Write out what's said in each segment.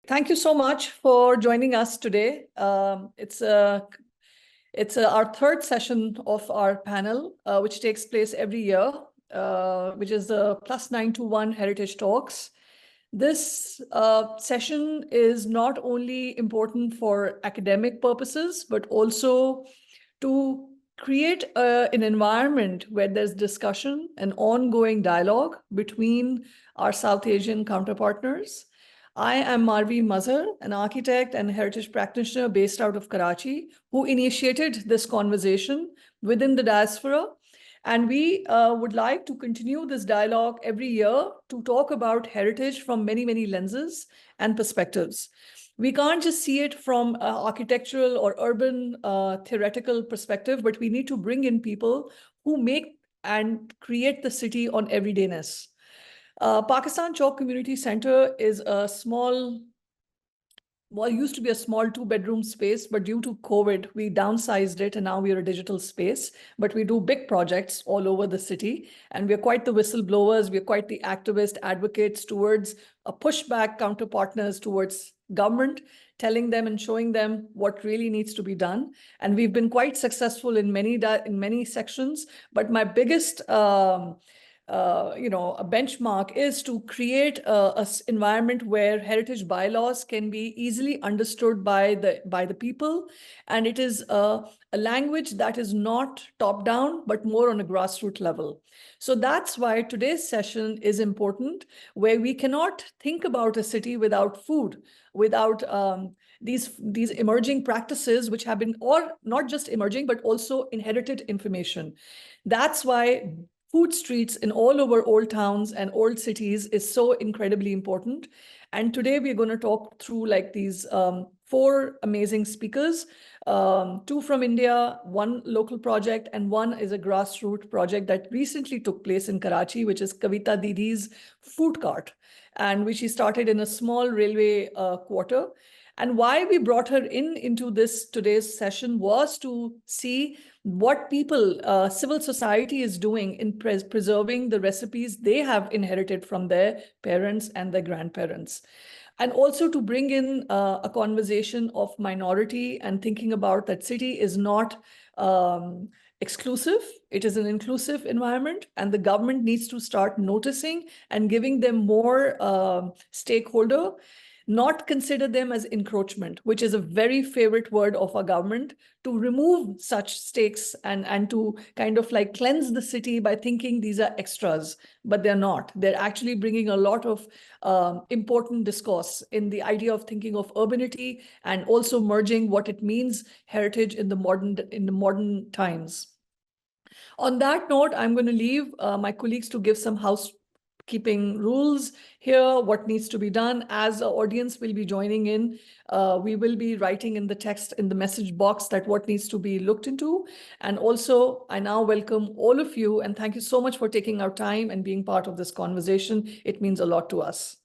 Thank you so much for joining us today. It's our third session of our panel, which takes place every year, which is the +921 Heritage Talks. This session is not only important for academic purposes, but also to create an environment where there's discussion and ongoing dialogue between our South Asian counterpartners. I am Marvi Mazhar, an architect and heritage practitioner based out of Karachi, who initiated this conversation within the diaspora. And we would like to continue this dialogue every year to talk about heritage from many, many lenses and perspectives. We can't just see it from an architectural or urban theoretical perspective, but we need to bring in people who make and create the city on everydayness. Pakistan Chowk Community Center is a small, well, it used to be a small 2-bedroom space, but due to COVID, we downsized it and now we are a digital space. But we do big projects all over the city. And we're quite the whistleblowers. We're quite the activist advocates towards a pushback counterpartners towards government, telling them and showing them what really needs to be done. And we've been quite successful in many sections. But my biggest a benchmark is to create a environment where heritage bylaws can be easily understood by the people, and it is a language that is not top down but more on a grassroots level. So that's why today's session is important, where we cannot think about a city without food, without these emerging practices which have been, or not just emerging, but also inherited information. That's why food streets in all over old towns and old cities is so incredibly important. And today we're going to talk through like these 4 amazing speakers, 2 from India, 1 local project, and 1 is a grassroots project that recently took place in Karachi, which is Kavita Didi's food cart, and which she started in a small railway quarter. And why we brought her into today's session was to see what people, civil society is doing in preserving the recipes they have inherited from their parents and their grandparents. And also to bring in a conversation of minority and thinking about that city is not exclusive. It is an inclusive environment, and the government needs to start noticing and giving them more stakeholder, not consider them as encroachment, which is a very favorite word of our government, to remove such stakes and to kind of like cleanse the city by thinking these are extras, but they're not. They're actually bringing a lot of important discourse in the idea of thinking of urbanity and also merging what it means heritage in the modern times. On that note, I'm going to leave my colleagues to give some housekeeping rules here, what needs to be done. As our audience will be joining in, we will be writing in the text in the message box that what needs to be looked into. And also, I now welcome all of you and thank you so much for taking our time and being part of this conversation. It means a lot to us.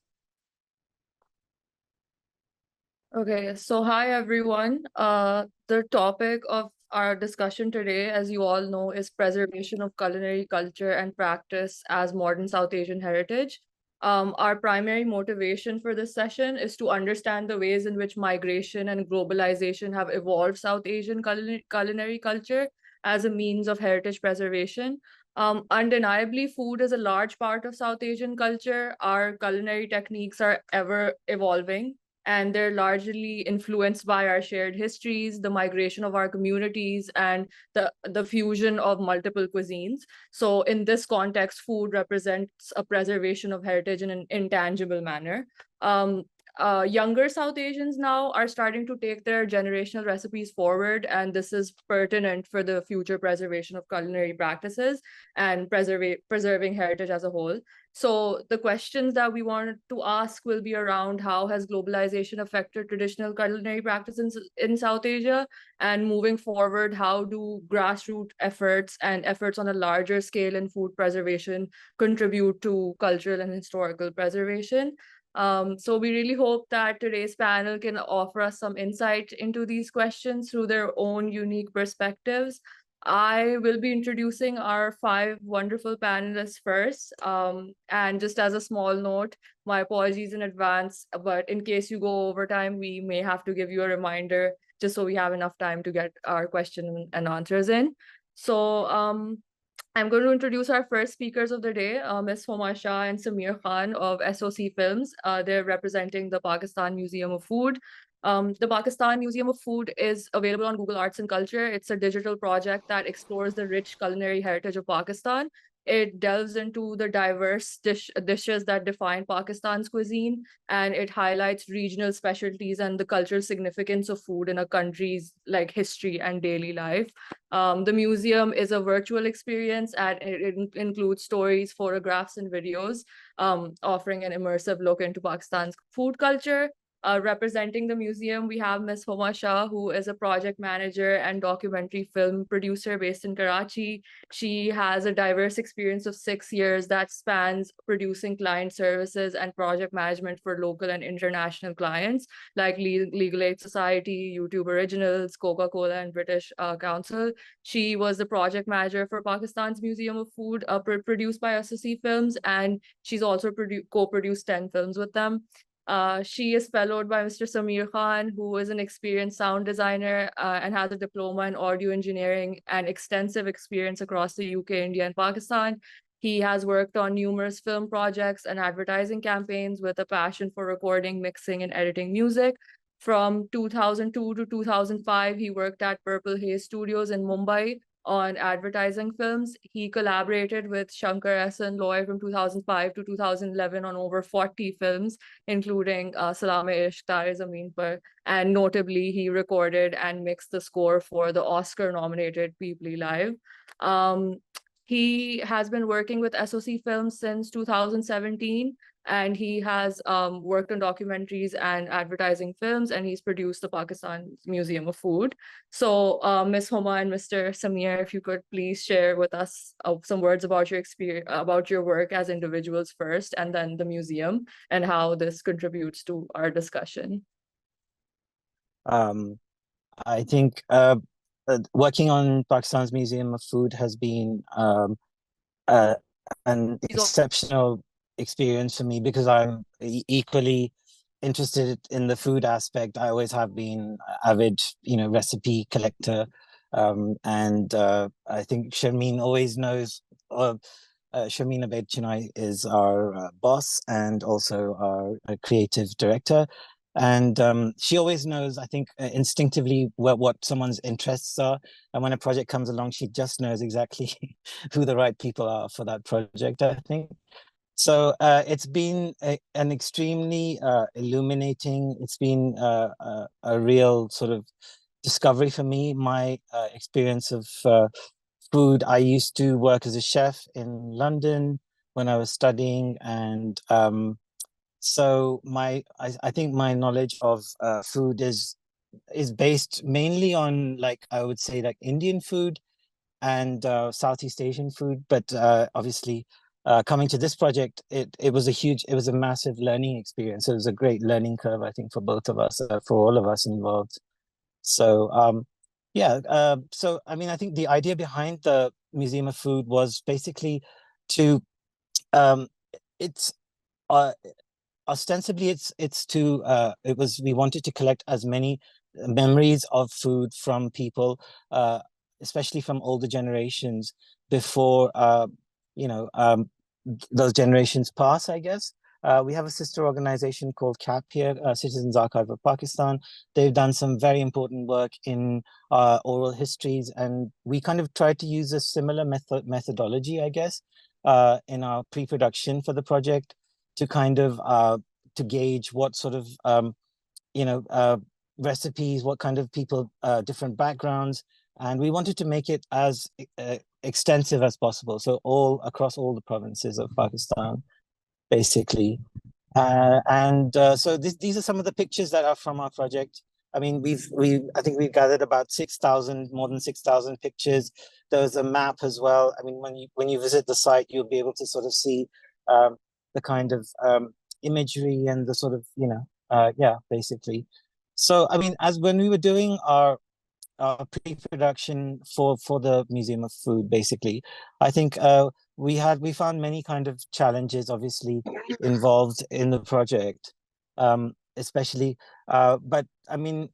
Okay, so hi everyone. The topic of our discussion today, as you all know, is preservation of culinary culture and practice as modern South Asian heritage. Our primary motivation for this session is to understand the ways in which migration and globalization have evolved South Asian culinary culture as a means of heritage preservation. Undeniably, food is a large part of South Asian culture. Our culinary techniques are ever evolving, and they're largely influenced by our shared histories, the migration of our communities, and the fusion of multiple cuisines. So in this context, food represents a preservation of heritage in an intangible manner. Younger South Asians now are starting to take their generational recipes forward, and this is pertinent for the future preservation of culinary practices and preserving heritage as a whole. So the questions that we wanted to ask will be around how has globalization affected traditional culinary practices in South Asia, and moving forward, how do grassroots efforts and efforts on a larger scale in food preservation contribute to cultural and historical preservation? So we really hope that today's panel can offer us some insight into these questions through their own unique perspectives. I will be introducing our 5 wonderful panelists first. And just as a small note, my apologies in advance, but in case you go over time, we may have to give you a reminder just so we have enough time to get our question and answers in. So I'm going to introduce our first speakers of the day, Ms. Homa Shah and Samir Khan of SOC Films. They're representing the Pakistan Museum of Food. The Pakistan Museum of Food is available on Google Arts and Culture. It's a digital project that explores the rich culinary heritage of Pakistan. It delves into the diverse dishes that define Pakistan's cuisine, and it highlights regional specialties and the cultural significance of food in a country's like history and daily life. The museum is a virtual experience, and it includes stories, photographs, and videos, offering an immersive look into Pakistan's food culture. Representing the museum, we have Ms. Homa Shah, who is a project manager and documentary film producer based in Karachi. She has a diverse experience of 6 years that spans producing client services and project management for local and international clients like Legal Aid Society, YouTube Originals, Coca-Cola, and British Council. She was the project manager for Pakistan's Museum of Food, produced by SSC Films, and she's also co-produced 10 films with them. She is fellowed by Mr. Samir Khan, who is an experienced sound designer and has a diploma in audio engineering and extensive experience across the UK, India, and Pakistan. He has worked on numerous film projects and advertising campaigns with a passion for recording, mixing, and editing music. From 2002 to 2005, he worked at Purple Haze Studios in Mumbai on advertising films. He collaborated with Shankar S. and Loy from 2005 to 2011 on over 40 films, including Salame-Ishq, Tare Zameen Par, and notably, he recorded and mixed the score for the Oscar-nominated Peoply Live. He has been working with SOC Films since 2017, and he has worked on documentaries and advertising films, and he's produced the Pakistan Museum of Food. So Ms. Homa and Mr. Samir, if you could please share with us some words about your experience, about your work as individuals first, and then the museum, and how this contributes to our discussion. I think working on Pakistan's Museum of Food has been an exceptional experience for me because I'm equally interested in the food aspect. I always have been avid, recipe collector, and I think Sharmeen always knows. Sharmeen Abed Chennai is our boss and also our creative director. And she always knows, I think, instinctively what someone's interests are. And when a project comes along, she just knows exactly who the right people are for that project, I think. So it's been an extremely illuminating, it's been a real sort of discovery for me. My experience of food, I used to work as a chef in London when I was studying, and so I think my knowledge of food is based mainly on, like, I would say, like Indian food and Southeast Asian food. But obviously, coming to this project, it was a massive learning experience. It was a great learning curve, I think, for both of us, for all of us involved. So yeah, so I mean, I think the idea behind the Museum of Food was basically to it's ostensibly we wanted to collect as many memories of food from people, especially from older generations, before those generations pass, I guess. We have a sister organization called CAP here, Citizens Archive of Pakistan. They've done some very important work in oral histories, and we kind of tried to use a similar methodology, I guess, in our pre-production for the project, to kind of to gauge what sort of recipes, what kind of people, different backgrounds, and we wanted to make it as extensive as possible, so all across all the provinces of Pakistan, basically. So these are some of the pictures that are from our project. I mean, I think we've gathered about more than 6,000 pictures. There's a map as well. I mean, when you visit the site, you'll be able to sort of see the kind of imagery and the sort of, yeah, basically. So, I mean, when we were doing our pre-production for the Museum of Food, basically. I think we found many kind of challenges, obviously, involved in the project, especially. But I mean,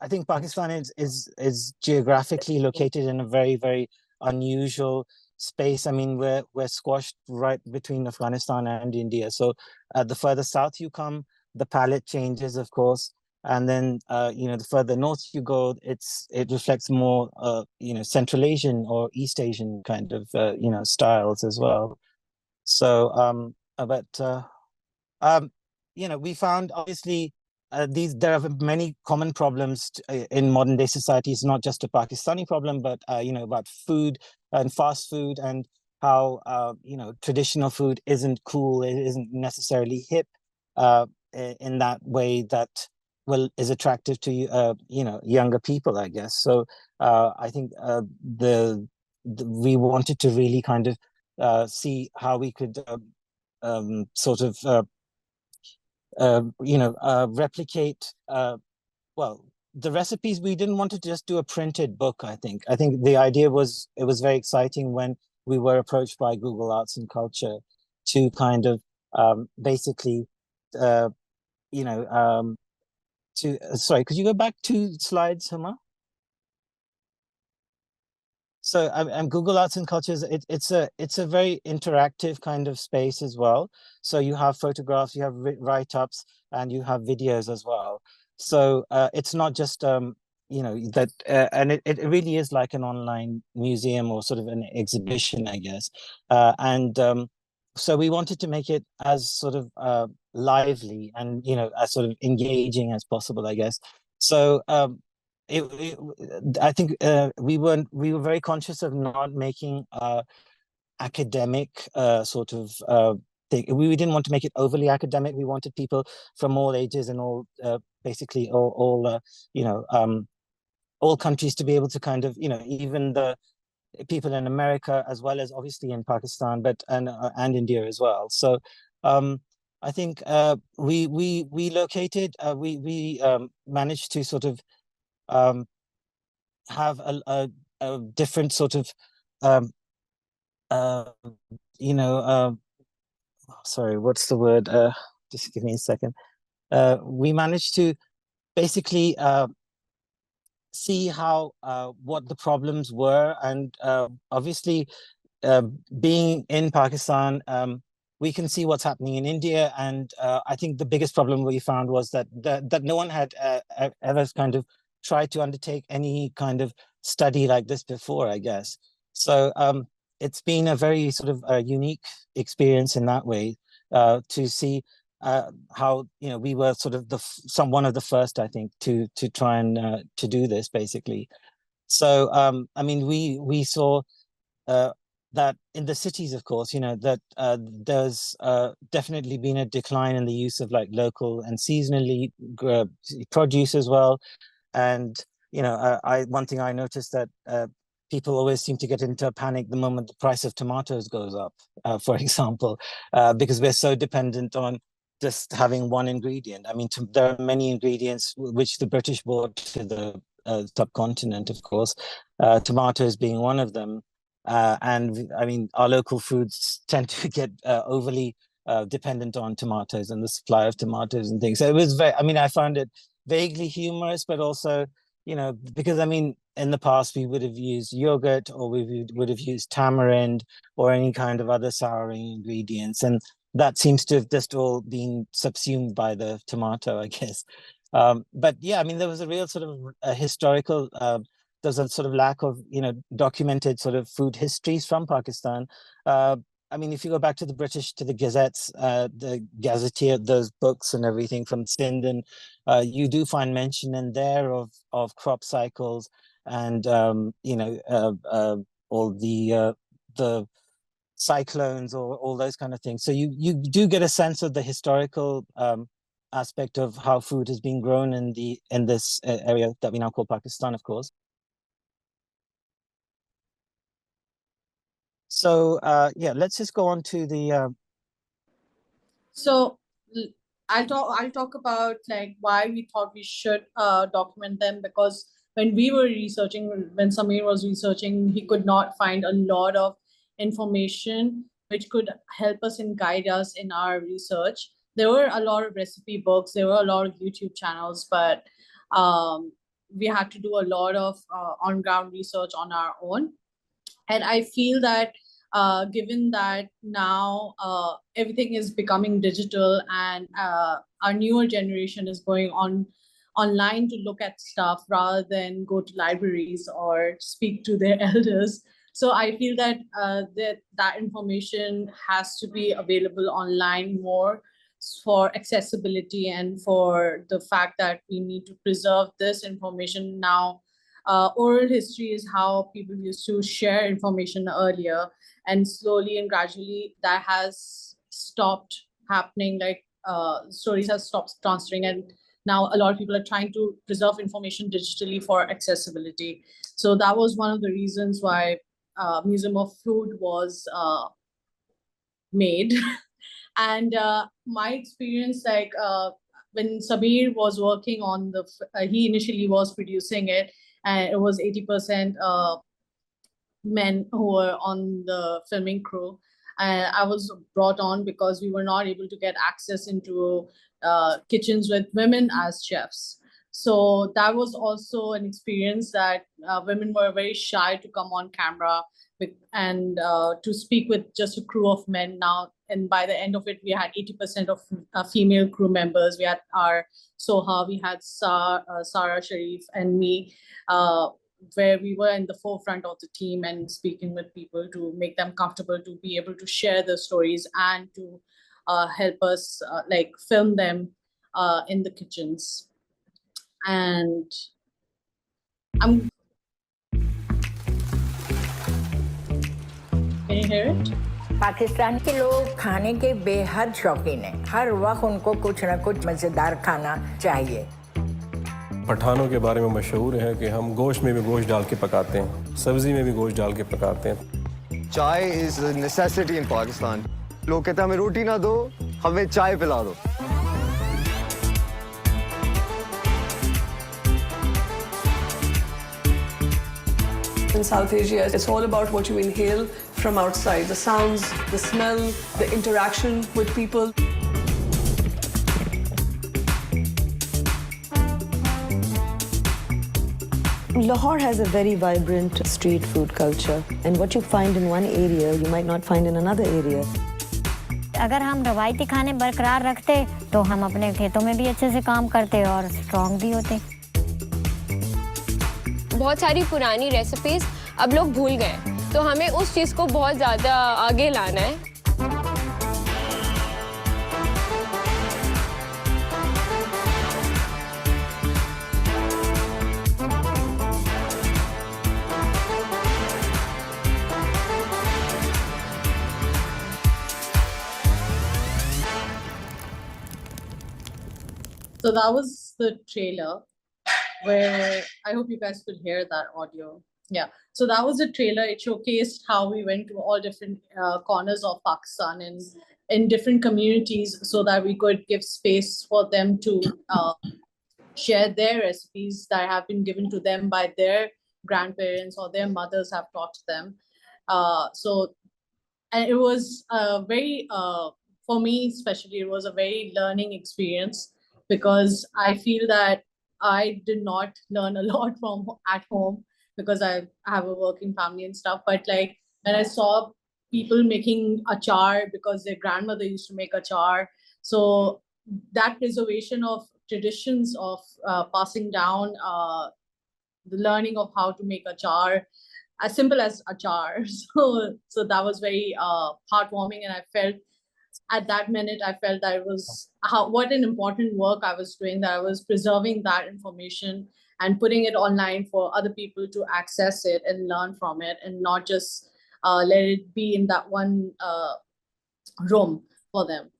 I think Pakistan is geographically located in a very, very unusual space. I mean, we're squashed right between Afghanistan and India. So the further south you come, the palette changes, of course. And then, the further north you go, it reflects more, Central Asian or East Asian kind of, styles as well. So, um, we found obviously there are many common problems in modern day society. It's not just a Pakistani problem, but about food and fast food and how traditional food isn't cool, it isn't necessarily hip in that way that is attractive to younger people, I guess. So I think we wanted to really kind of see how we could sort of replicate well the recipes. We didn't want to just do a printed book. I think the idea was, it was very exciting when we were approached by Google Arts and Culture to kind of basically sorry, could you go back 2 slides, Huma? So Google Arts and Culture it's a very interactive kind of space as well. So you have photographs, you have write-ups, and you have videos as well. So it's not just and it really is like an online museum or sort of an exhibition, I guess. So we wanted to make it as sort of lively and as sort of engaging as possible, I guess. So I think we were very conscious of not making academic sort of thing. We didn't want to make it overly academic. We wanted people from all ages and all basically all countries to be able to kind of even the people in America as well as obviously in Pakistan, but and India as well. So I think we located we managed to sort of have a different sort of uh, sorry, what's the word? Just give me a second. We managed to basically see how what the problems were, and obviously being in Pakistan, we can see what's happening in India, and I think the biggest problem we found was that no one had ever kind of tried to undertake any kind of study like this before, I guess. So it's been a very sort of unique experience in that way to see how we were sort of one of the first, I think, to try and to do this basically. So I mean, we saw that in the cities, of course, that there's definitely been a decline in the use of like local and seasonally produce as well. And one thing I noticed that people always seem to get into a panic the moment the price of tomatoes goes up, for example, because we're so dependent on just having one ingredient. I mean, there are many ingredients which the British brought to the subcontinent, of course, tomatoes being one of them. And I mean, our local foods tend to get overly dependent on tomatoes and the supply of tomatoes and things. So it was I found it vaguely humorous, but also, because I mean, in the past we would have used yogurt, or we would have used tamarind or any kind of other souring ingredients. And that seems to have just all been subsumed by the tomato, I guess. But yeah, I mean, there was a real sort of historical, there's a sort of lack of, documented sort of food histories from Pakistan. I mean, if you go back to the British, to the gazettes, the gazetteer, those books and everything from Sindh, and you do find mention in there of crop cycles and all the cyclones or all those kind of things. So you do get a sense of the historical aspect of how food has been grown in this area that we now call Pakistan, of course. So yeah, let's just go on to the. So I'll talk about like why we thought we should document them, because when we were researching, when Samir was researching, he could not find a lot of information which could help us and guide us in our research. There were a lot of recipe books, there were a lot of YouTube channels, but we had to do a lot of on-ground research on our own. And I feel that given that now everything is becoming digital and our newer generation is going online to look at stuff rather than go to libraries or speak to their elders. So I feel that that information has to be available online more for accessibility and for the fact that we need to preserve this information now. Oral history is how people used to share information earlier, and slowly and gradually that has stopped happening. Like stories have stopped transferring, and now a lot of people are trying to preserve information digitally for accessibility. So that was one of the reasons why Museum of Food was made. And my experience, like when Samir was working on he initially was producing it, and it was 80% men who were on the filming crew. And I was brought on because we were not able to get access into kitchens with women as chefs. So that was also an experience that women were very shy to come on camera and to speak with just a crew of men now. And by the end of it, we had 80% of female crew members. We had our Soha, we had Sarah Sharif and me, where we were in the forefront of the team and speaking with people to make them comfortable to be able to share the stories and to help us like film them in the kitchens. And can you hear it? Pakistan के लोग खाने के बेहद शौकीन हैं। हर वक्त उनको कुछ ना कुछ मज़ेदार खाना चाहिए। पठानों के बारे में मशहूर है कि हम गोश्त में भी गोश्त डाल के पकाते हैं, सब्जी में भी गोश्त डाल के पकाते हैं। चाय is a necessity in Pakistan. लोग कहते हैं हमें रोटी ना दो, हमें चाय पिला दो। In South Asia, it's all about what you inhale from outside, the sounds, the smell, the interaction with people. Lahore has a very vibrant street food culture, and what you find in one area, you might not find in another area. अगर हम रवायती खाने बरकरार रखते तो हम अपने खेतों में भी अच्छे से काम करते और स्ट्रॉन्ग भी होते। बहुत सारी पुरानी रेसिपीज अब लोग भूल गए, तो हमें उस चीज़ को बहुत ज़्यादा आगे लाना है। So that was the trailer, where I hope you guys could hear that audio. Yeah, so that was the trailer. It showcased how we went to all different corners of Pakistan and in different communities so that we could give space for them to share their recipes that have been given to them by their grandparents or their mothers have taught them. And it was very, for me especially, it was a very learning experience, because I feel that I did not learn a lot from at home because I have a working family and stuff. But like when I saw people making achar because their grandmother used to make achar, so that preservation of traditions of passing down the learning of how to make achar, as simple as achar. So that was very heartwarming, and I felt at that minute, I felt that it was what an important work I was doing, that I was preserving that information and putting it online for other people to access it and learn from it, and not just let it be in that one room for them.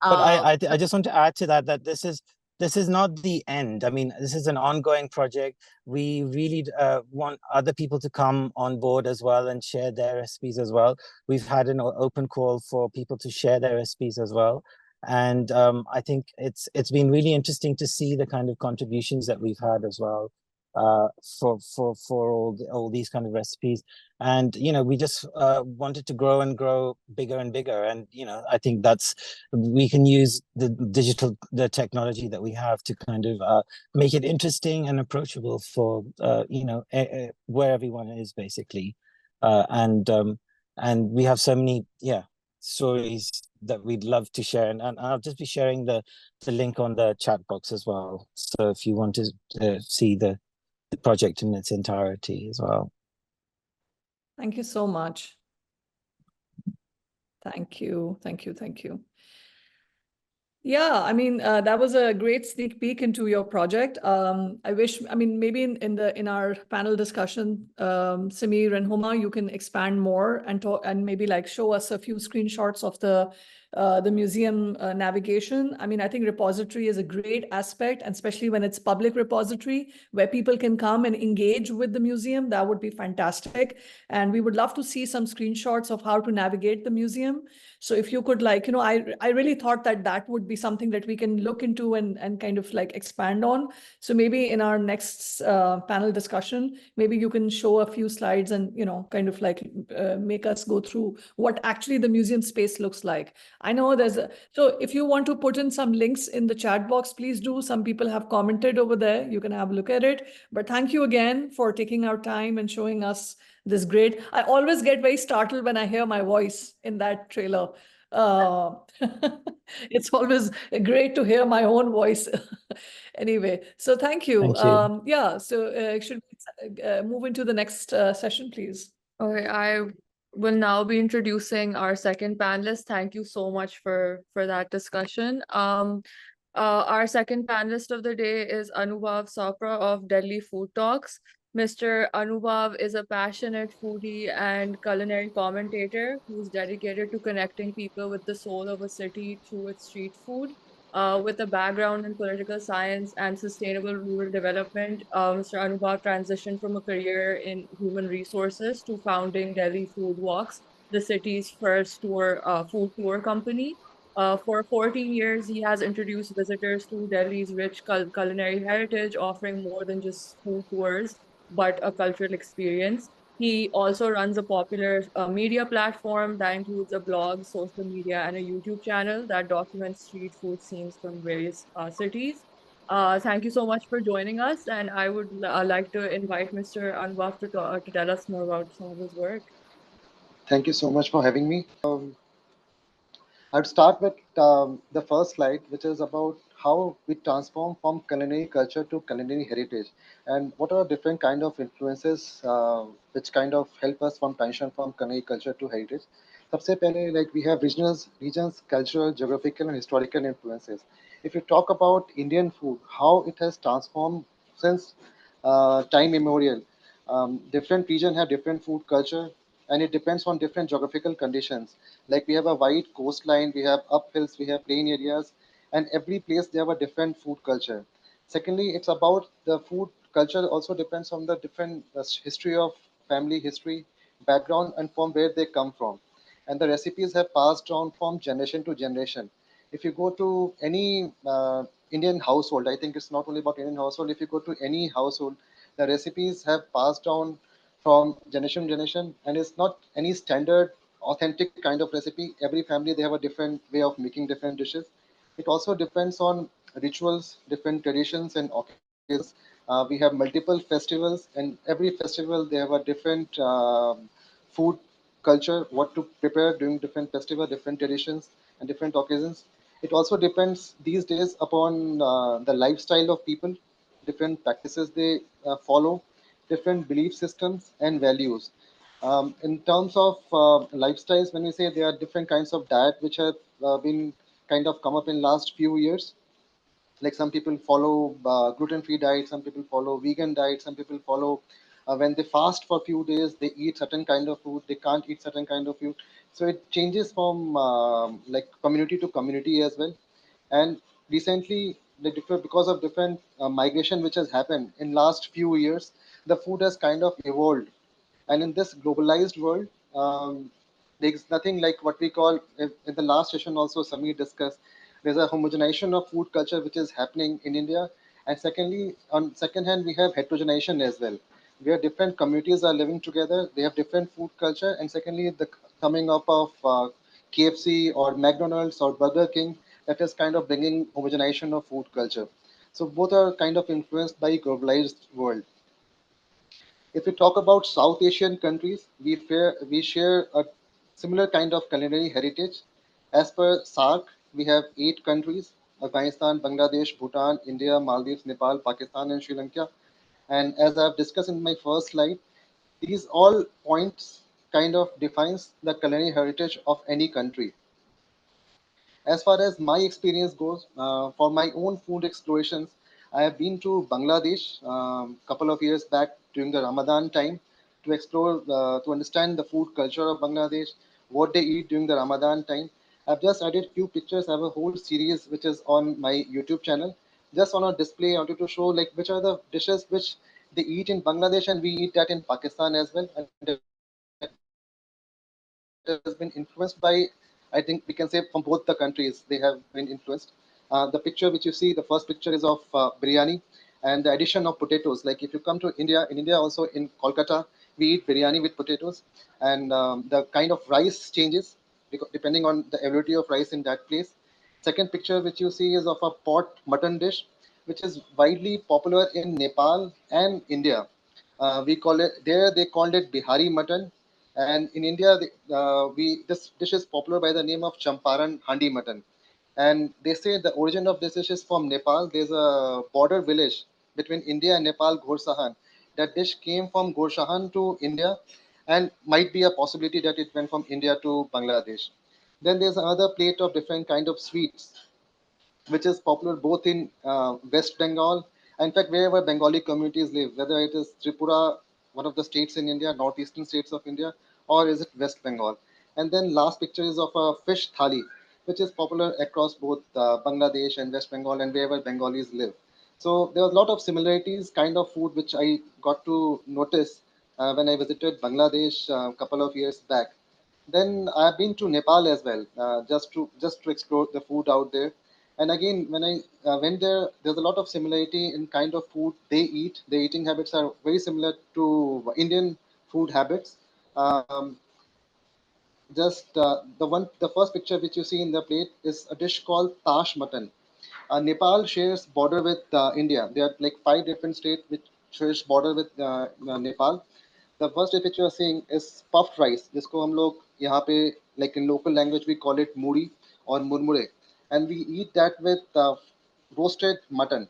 But I just want to add to that, that this is not the end. I mean, this is an ongoing project. We really want other people to come on board as well and share their recipes as well. We've had an open call for people to share their recipes as well. And I think it's been really interesting to see the kind of contributions that we've had as well for all these kind of recipes. And we just wanted to grow and grow bigger and bigger. And I think we can use the technology that we have to kind of make it interesting and approachable for where everyone is basically. And we have so many stories that we'd love to share, and I'll just be sharing the link on the chat box as well, so if you want to see the project in its entirety as well. Thank you so much. Thank you. Yeah, I mean, that was a great sneak peek into your project. I mean, maybe in our panel discussion, Samir and Huma, you can expand more and talk and maybe like show us a few screenshots of the museum navigation. I mean, I think repository is a great aspect, and especially when it's public repository where people can come and engage with the museum, that would be fantastic. And we would love to see some screenshots of how to navigate the museum. So if you could like, I really thought that would be something that we can look into and kind of like expand on. So maybe in our next panel discussion, maybe you can show a few slides and, kind of like make us go through what actually the museum space looks like. I know so if you want to put in some links in the chat box, please do. Some people have commented over there. You can have a look at it. But thank you again for taking our time and showing us this great. I always get very startled when I hear my voice in that trailer. It's always great to hear my own voice. Anyway, so thank you. Thank you. Yeah, so should we move into the next session, please? Okay, I will now be introducing our second panelist. Thank you so much for that discussion. Our second panelist of the day is Anubhav Sopra of Delhi Food Talks. Mr. Anubhav is a passionate foodie and culinary commentator who's dedicated to connecting people with the soul of a city through its street food. With a background in political science and sustainable rural development, Mr. Anubhav transitioned from a career in human resources to founding Delhi Food Walks, the city's first food tour company. For 14 years, he has introduced visitors to Delhi's rich culinary heritage, offering more than just food tours, but a cultural experience. He also runs a popular media platform that includes a blog, social media, and a YouTube channel that documents street food scenes from various cities. Thank you so much for joining us, and I would like to invite Mr. Anwar to tell us more about some of his work. Thank you so much for having me. I'd start with the first slide, which is about how we transform from culinary culture to culinary heritage, and what are different kind of influences which kind of help us from transition from culinary culture to heritage. सबसे पहले, like we have regions, cultural, geographical, and historical influences. If you talk about Indian food, how it has transformed since time immemorial. Different region have different food culture, and it depends on different geographical conditions. Like we have a wide coastline, we have uphills, we have plain areas, and every place they have a different food culture. Secondly, it's about the food culture also depends on the different history of family history, background, and from where they come from. And the recipes have passed down from generation to generation. If you go to any Indian household, I think it's not only about Indian household, if you go to any household, the recipes have passed down from generation to generation, and it's not any standard authentic kind of recipe. Every family they have a different way of making different dishes. It also depends on rituals, different traditions and occasions. We have multiple festivals, and every festival they have a different food culture, what to prepare during different festival, different traditions and different occasions. It also depends these days upon the lifestyle of people, different practices they follow, different belief systems and values. In terms of lifestyles, when we say there are different kinds of diet which have been kind of come up in last few years, like some people follow gluten-free diet, some people follow vegan diet, some people follow when they fast for a few days, they eat certain kind of food, they can't eat certain kind of food. So it changes from like community to community as well. And recently, because of different migration which has happened in last few years, the food has kind of evolved. And in this globalized world, there's nothing like what we call in the last session also Samir discussed. There's a homogenization of food culture which is happening in India. And secondly, on second hand, we have heterogenization as well, where different communities are living together. They have different food culture. And secondly, the coming up of KFC or McDonald's or Burger King, that is kind of bringing homogenization of food culture. So both are kind of influenced by globalized world. If we talk about South Asian countries, we share a similar kind of culinary heritage. As per SARC, we have 8 countries: Afghanistan, Bangladesh, Bhutan, India, Maldives, Nepal, Pakistan, and Sri Lanka. And as I've discussed in my first slide, these all points kind of defines the culinary heritage of any country. As far as my experience goes, for my own food explorations, I have been to Bangladesh couple of years back during the Ramadan time to explore, to understand the food culture of Bangladesh, what they eat during the Ramadan time. I've just added few pictures. I have a whole series which is on my YouTube channel. Just on a display, I wanted to show like which are the dishes which they eat in Bangladesh and we eat that in Pakistan as well. And that has been influenced by, I think we can say from both the countries, they have been influenced. The picture which you see, the first picture is of biryani and the addition of potatoes. Like if you come to India, in India also in Kolkata, we eat biryani with potatoes, and the kind of rice changes depending on the availability of rice in that place. Second picture which you see is of a pot mutton dish, which is widely popular in Nepal and India. We call it there. They called it Bihari mutton, and in India, this dish is popular by the name of Champaran handi mutton. And they say the origin of this dish is from Nepal. There's a border village between India and Nepal, Gorsahan. That dish came from Gorsahan to India, and might be a possibility that it went from India to Bangladesh. Then there's another plate of different kind of sweets which is popular both in West Bengal, in fact, wherever Bengali communities live, whether it is Tripura, one of the states in India, northeastern states of India, or is it West Bengal. And then last picture is of a fish thali, which is popular across both Bangladesh and West Bengal and wherever Bengalis live. So there was a lot of similarities, kind of food which I got to notice when I visited Bangladesh a couple of years back. Then I've been to Nepal as well, just to explore the food out there. And again, when I went there, there's a lot of similarity in kind of food they eat. Their eating habits are very similar to Indian food habits. Um, the first picture which you see in the plate is a dish called Tash mutton. Nepal shares border with India. There are like 5 different states which shares border with Nepal. The first dish which you are seeing is puffed rice, जिसको हम लोग यहाँ पे like in local language we call it muri or murmure, and we eat that with roasted mutton,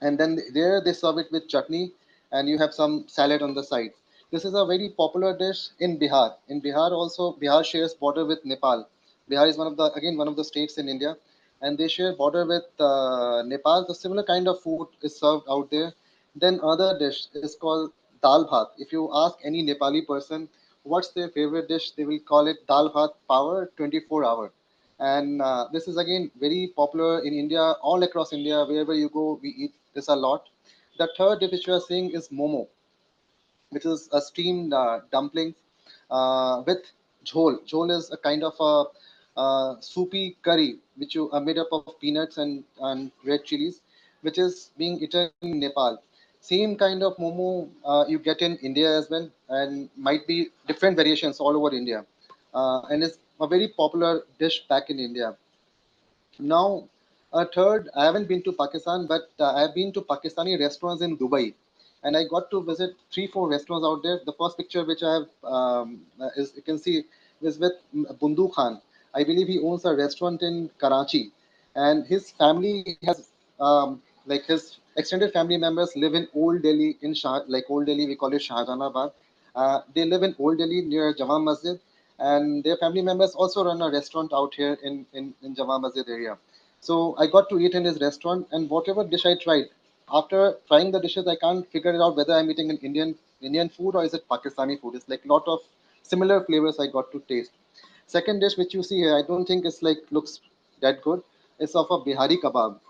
and then there they serve it with chutney, and you have some salad on the side. This is a very popular dish in Bihar. In Bihar also, Bihar shares border with Nepal. Bihar is one of the states in India, and they share border with Nepal. The similar kind of food is served out there. Then other dish is called dal bhat. If you ask any Nepali person what's their favorite dish, they will call it dal bhat power 24 hour. And this is again very popular in India, all across India. Wherever you go, we eat this a lot. The third dish which you are seeing is momo, which is a steamed dumpling with jhol. Jhol is a kind of a soupy curry which you are made up of peanuts and red chilies, which is being eaten in Nepal. Same kind of momo you get in India as well, and might be different variations all over India. And it's a very popular dish back in India. Now, a third, I haven't been to Pakistan, but I've been to Pakistani restaurants in Dubai, and I got to visit 3, 4 restaurants out there. The first picture which I have is you can see is with Bundu Khan. I believe he owns a restaurant in Karachi, and his family has like his extended family members live in Old Delhi in like Old Delhi we call it Shahjahanabad. They live in Old Delhi near Jama Masjid, and their family members also run a restaurant out here in Jama Masjid area. So I got to eat in his restaurant, and whatever dish I tried, after trying the dishes, I can't figure it out whether I'm eating an Indian food or is it Pakistani food. It's like lot of similar flavors I got to taste. Second dish which you see here, I don't think it's like looks that good. It's of a Bihari kebab.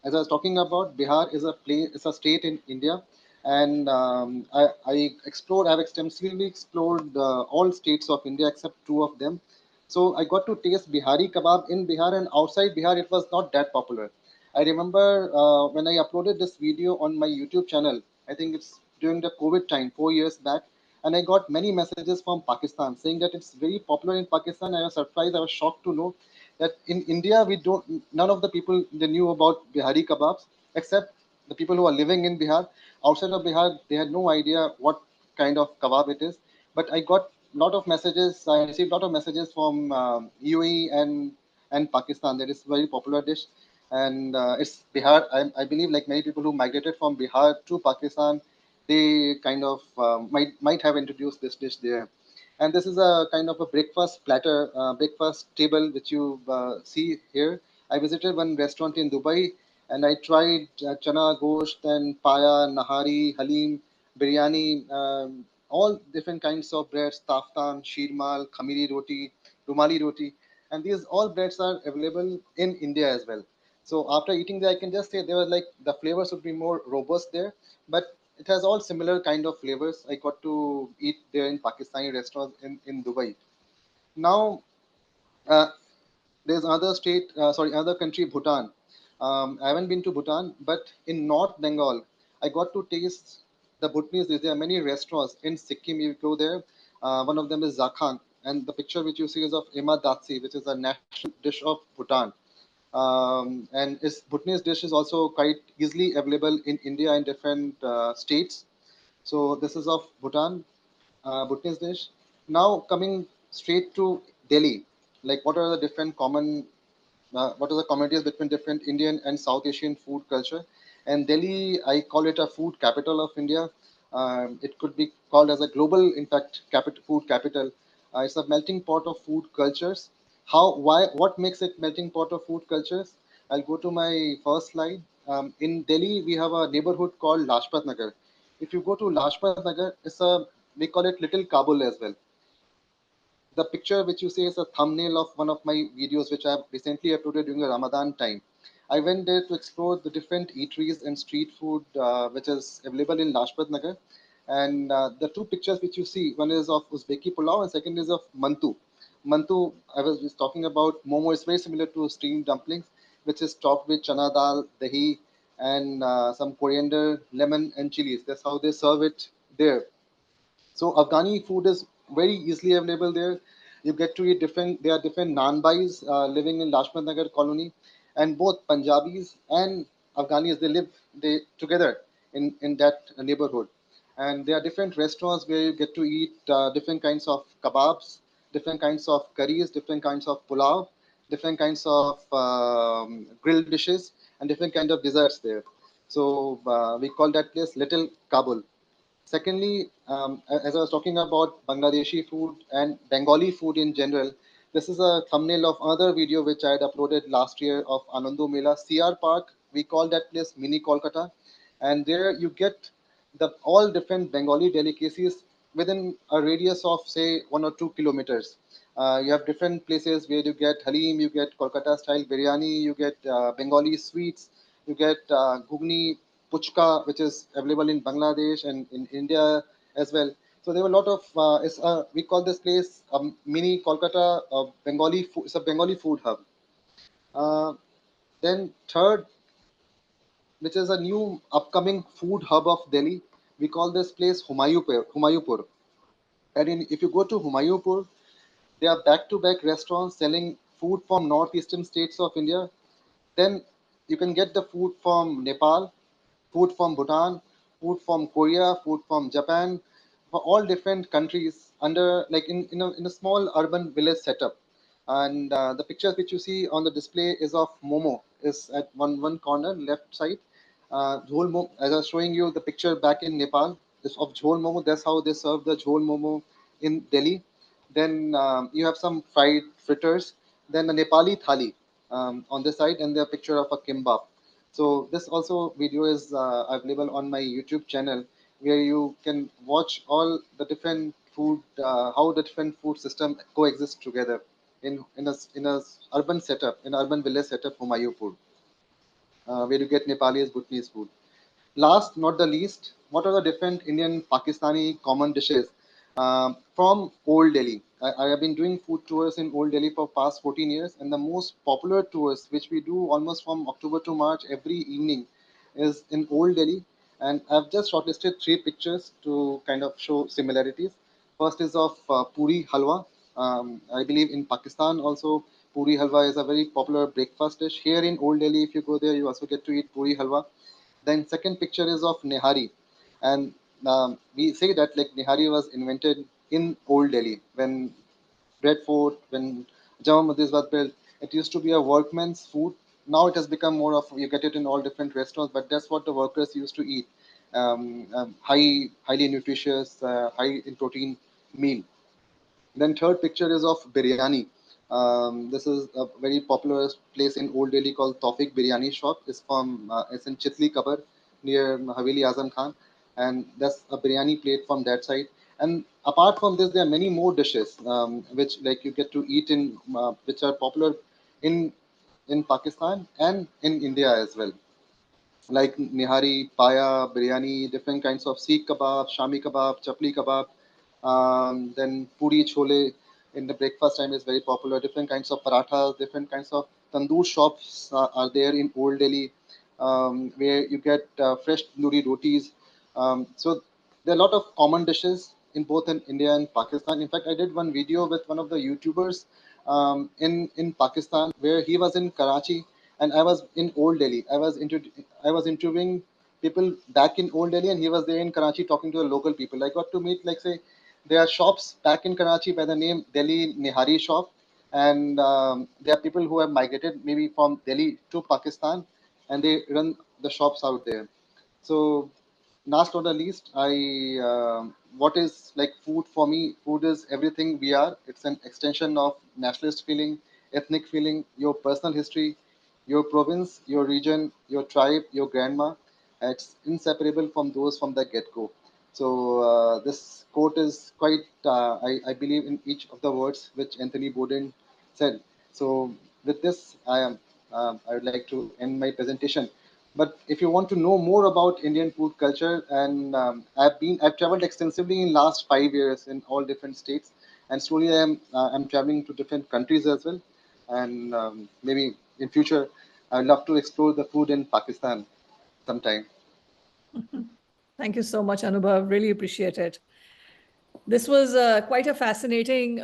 As I was talking about, Bihar is is a state in India, and I've extensively explored all states of India except 2 of them. So I got to taste Bihari kebab in Bihar, and outside Bihar it was not that popular. I remember when I uploaded this video on my YouTube channel, I think it's during the COVID time, 4 years back, and I got many messages from Pakistan saying that it's very popular in Pakistan. I was surprised, I was shocked to know that in India, none of the people, they knew about Bihari kebabs, except the people who are living in Bihar. Outside of Bihar, they had no idea what kind of kebab it is. But I got lot of messages. I received a lot of messages from UAE and Pakistan that it's a very popular dish, and it's Bihar. I believe like many people who migrated from Bihar to Pakistan, they kind of might have introduced this dish there. And this is a kind of a breakfast platter, breakfast table which you see here. I visited one restaurant in Dubai and I tried chana gosht and paya, nahari, halim, biryani, all different kinds of breads, taftan, sheermal, khamiri roti, rumali roti, and these all breads are available in India as well. So after eating there, I can just say they were like the flavors would be more robust there, but it has all similar kind of flavors. I got to eat there in Pakistani restaurants in Dubai. Now, uh, there's another state, another country, Bhutan. I haven't been to Bhutan, but in North Bengal, I got to taste the Bhutanese dish. There are many restaurants in Sikkim. You go there. One of them is Zakhang, and the picture which you see is of Ema Datsi, which is a national dish of Bhutan. And its Bhutanese dish is also quite easily available in India in different states. So this is of Bhutan, Bhutanese dish. Now coming straight to Delhi, like what are the different what are the communities between different Indian and South Asian food culture? And Delhi, I call it a food capital of India. It could be called as a global, in fact, food capital. It's a melting pot of food cultures. What makes it melting pot of food cultures? I'll go to my first slide. In Delhi, we have a neighborhood called Lajpat Nagar. If you go to Lajpat Nagar, we call it Little Kabul as well. The picture which you see is a thumbnail of one of my videos which I have recently uploaded during the Ramadan time. I went there to explore the different eateries and street food which is available in Lajpat Nagar. And the two pictures which you see, one is of Uzbeki pulao and second is of mantu. Mantu, I was just talking about momo, is very similar to steamed dumplings, which is topped with chana dal, dahi, and some coriander, lemon, and chilies. That's how they serve it there. So Afghani food is very easily available there. You get to eat different. There are different Nanbais living in Lajpat Nagar colony, and both Punjabis and Afghanis they together in that neighborhood. And there are different restaurants where you get to eat different kinds of kebabs, different kinds of curries, different kinds of pulao, different kinds of grilled dishes, and different kind of desserts there. So we call that place Little Kabul. Secondly, as I was talking about Bangladeshi food and Bengali food in general, this is a thumbnail of another video which I had uploaded last year of Anando Mela, CR Park. We call that place Mini Kolkata, and there you get the all different Bengali delicacies within a radius of say 1 or 2 kilometers. You have different places where you get halim, you get Kolkata style biryani, you get Bengali sweets, you get ghugni, puchka, which is available in Bangladesh and in India as well. So there were a lot of we call this place mini Kolkata Bengali food. It's a Bengali food hub. Uh, then third, which is a new upcoming food hub of Delhi, we call this place Humayupur. Humayupur. And if you go to Humayupur, there are back-to-back restaurants selling food from northeastern states of India. Then you can get the food from Nepal, food from Bhutan, food from Korea, food from Japan, for all different countries under like in a small urban village setup. And the pictures which you see on the display is of Momo, is at one corner left side. Jhol Momo, as I was showing you the picture back in Nepal, is of Jhol Momo. That's how they serve the Jhol Momo in Delhi. Then you have some fried fritters. Then the Nepali thali on this side, and the picture of a kimbap. So this also video is available on my YouTube channel, where you can watch all the different food, how the different food system coexist together in a urban setup, in urban village setup, Humayupur, where you get Nepalese, Bhutanese food. Last, not the least, what are the different Indian Pakistani common dishes? from Old Delhi. I have been doing food tours in Old Delhi for past 14 years, and the most popular tours, which we do almost from October to March every evening, is in Old Delhi. And I've just shortlisted 3 pictures to kind of show similarities. First is of Puri Halwa. I believe in Pakistan also, Puri Halwa is a very popular breakfast dish. Here in Old Delhi, if you go there, you also get to eat Puri Halwa. Then second picture is of Nehari, and we say that like Nehari was invented in Old Delhi when bread fort, when Jama Masjid was built. It used to be a workman's food. Now it has become more of, you get it in all different restaurants, but that's what the workers used to eat. Highly nutritious, high in protein meal. Then third picture is of biryani. This is a very popular place in Old Delhi called Tawfiq Biryani Shop. It's in Chitli Kabar near Haveli Azam Khan, and that's a biryani plate from that side. And apart from this, there are many more dishes which like you get to eat in which are popular in Pakistan and in India as well, like nihari, paya, biryani, different kinds of Sikh kebab, Shami kebab, chapli kebab. Then puri chole in the breakfast time is very popular. Different kinds of parathas, different kinds of tandoor shops are there in Old Delhi, where you get fresh tandoori rotis. So there are a lot of common dishes in both in India and Pakistan. In fact, I did one video with one of the YouTubers in Pakistan where he was in Karachi and I was in Old Delhi. I was interviewing people back in Old Delhi, and he was there in Karachi talking to the local people. I got to meet, like, say, there are shops back in Karachi by the name Delhi Nihari Shop, and there are people who have migrated maybe from Delhi to Pakistan, and they run the shops out there. So last but not the least, what is like food for me? Food is everything we are. It's an extension of nationalist feeling, ethnic feeling, your personal history, your province, your region, your tribe, your grandma. It's inseparable from those from the get-go. So this quote is quite, I believe in each of the words which Anthony Bourdain said. So with this, I would like to end my presentation. But if you want to know more about Indian food culture, and I've traveled extensively in last 5 years in all different states, and slowly I'm traveling to different countries as well, and maybe in future I'd love to explore the food in Pakistan sometime. Thank you so much, Anubhav. Really appreciate it. This was quite a fascinating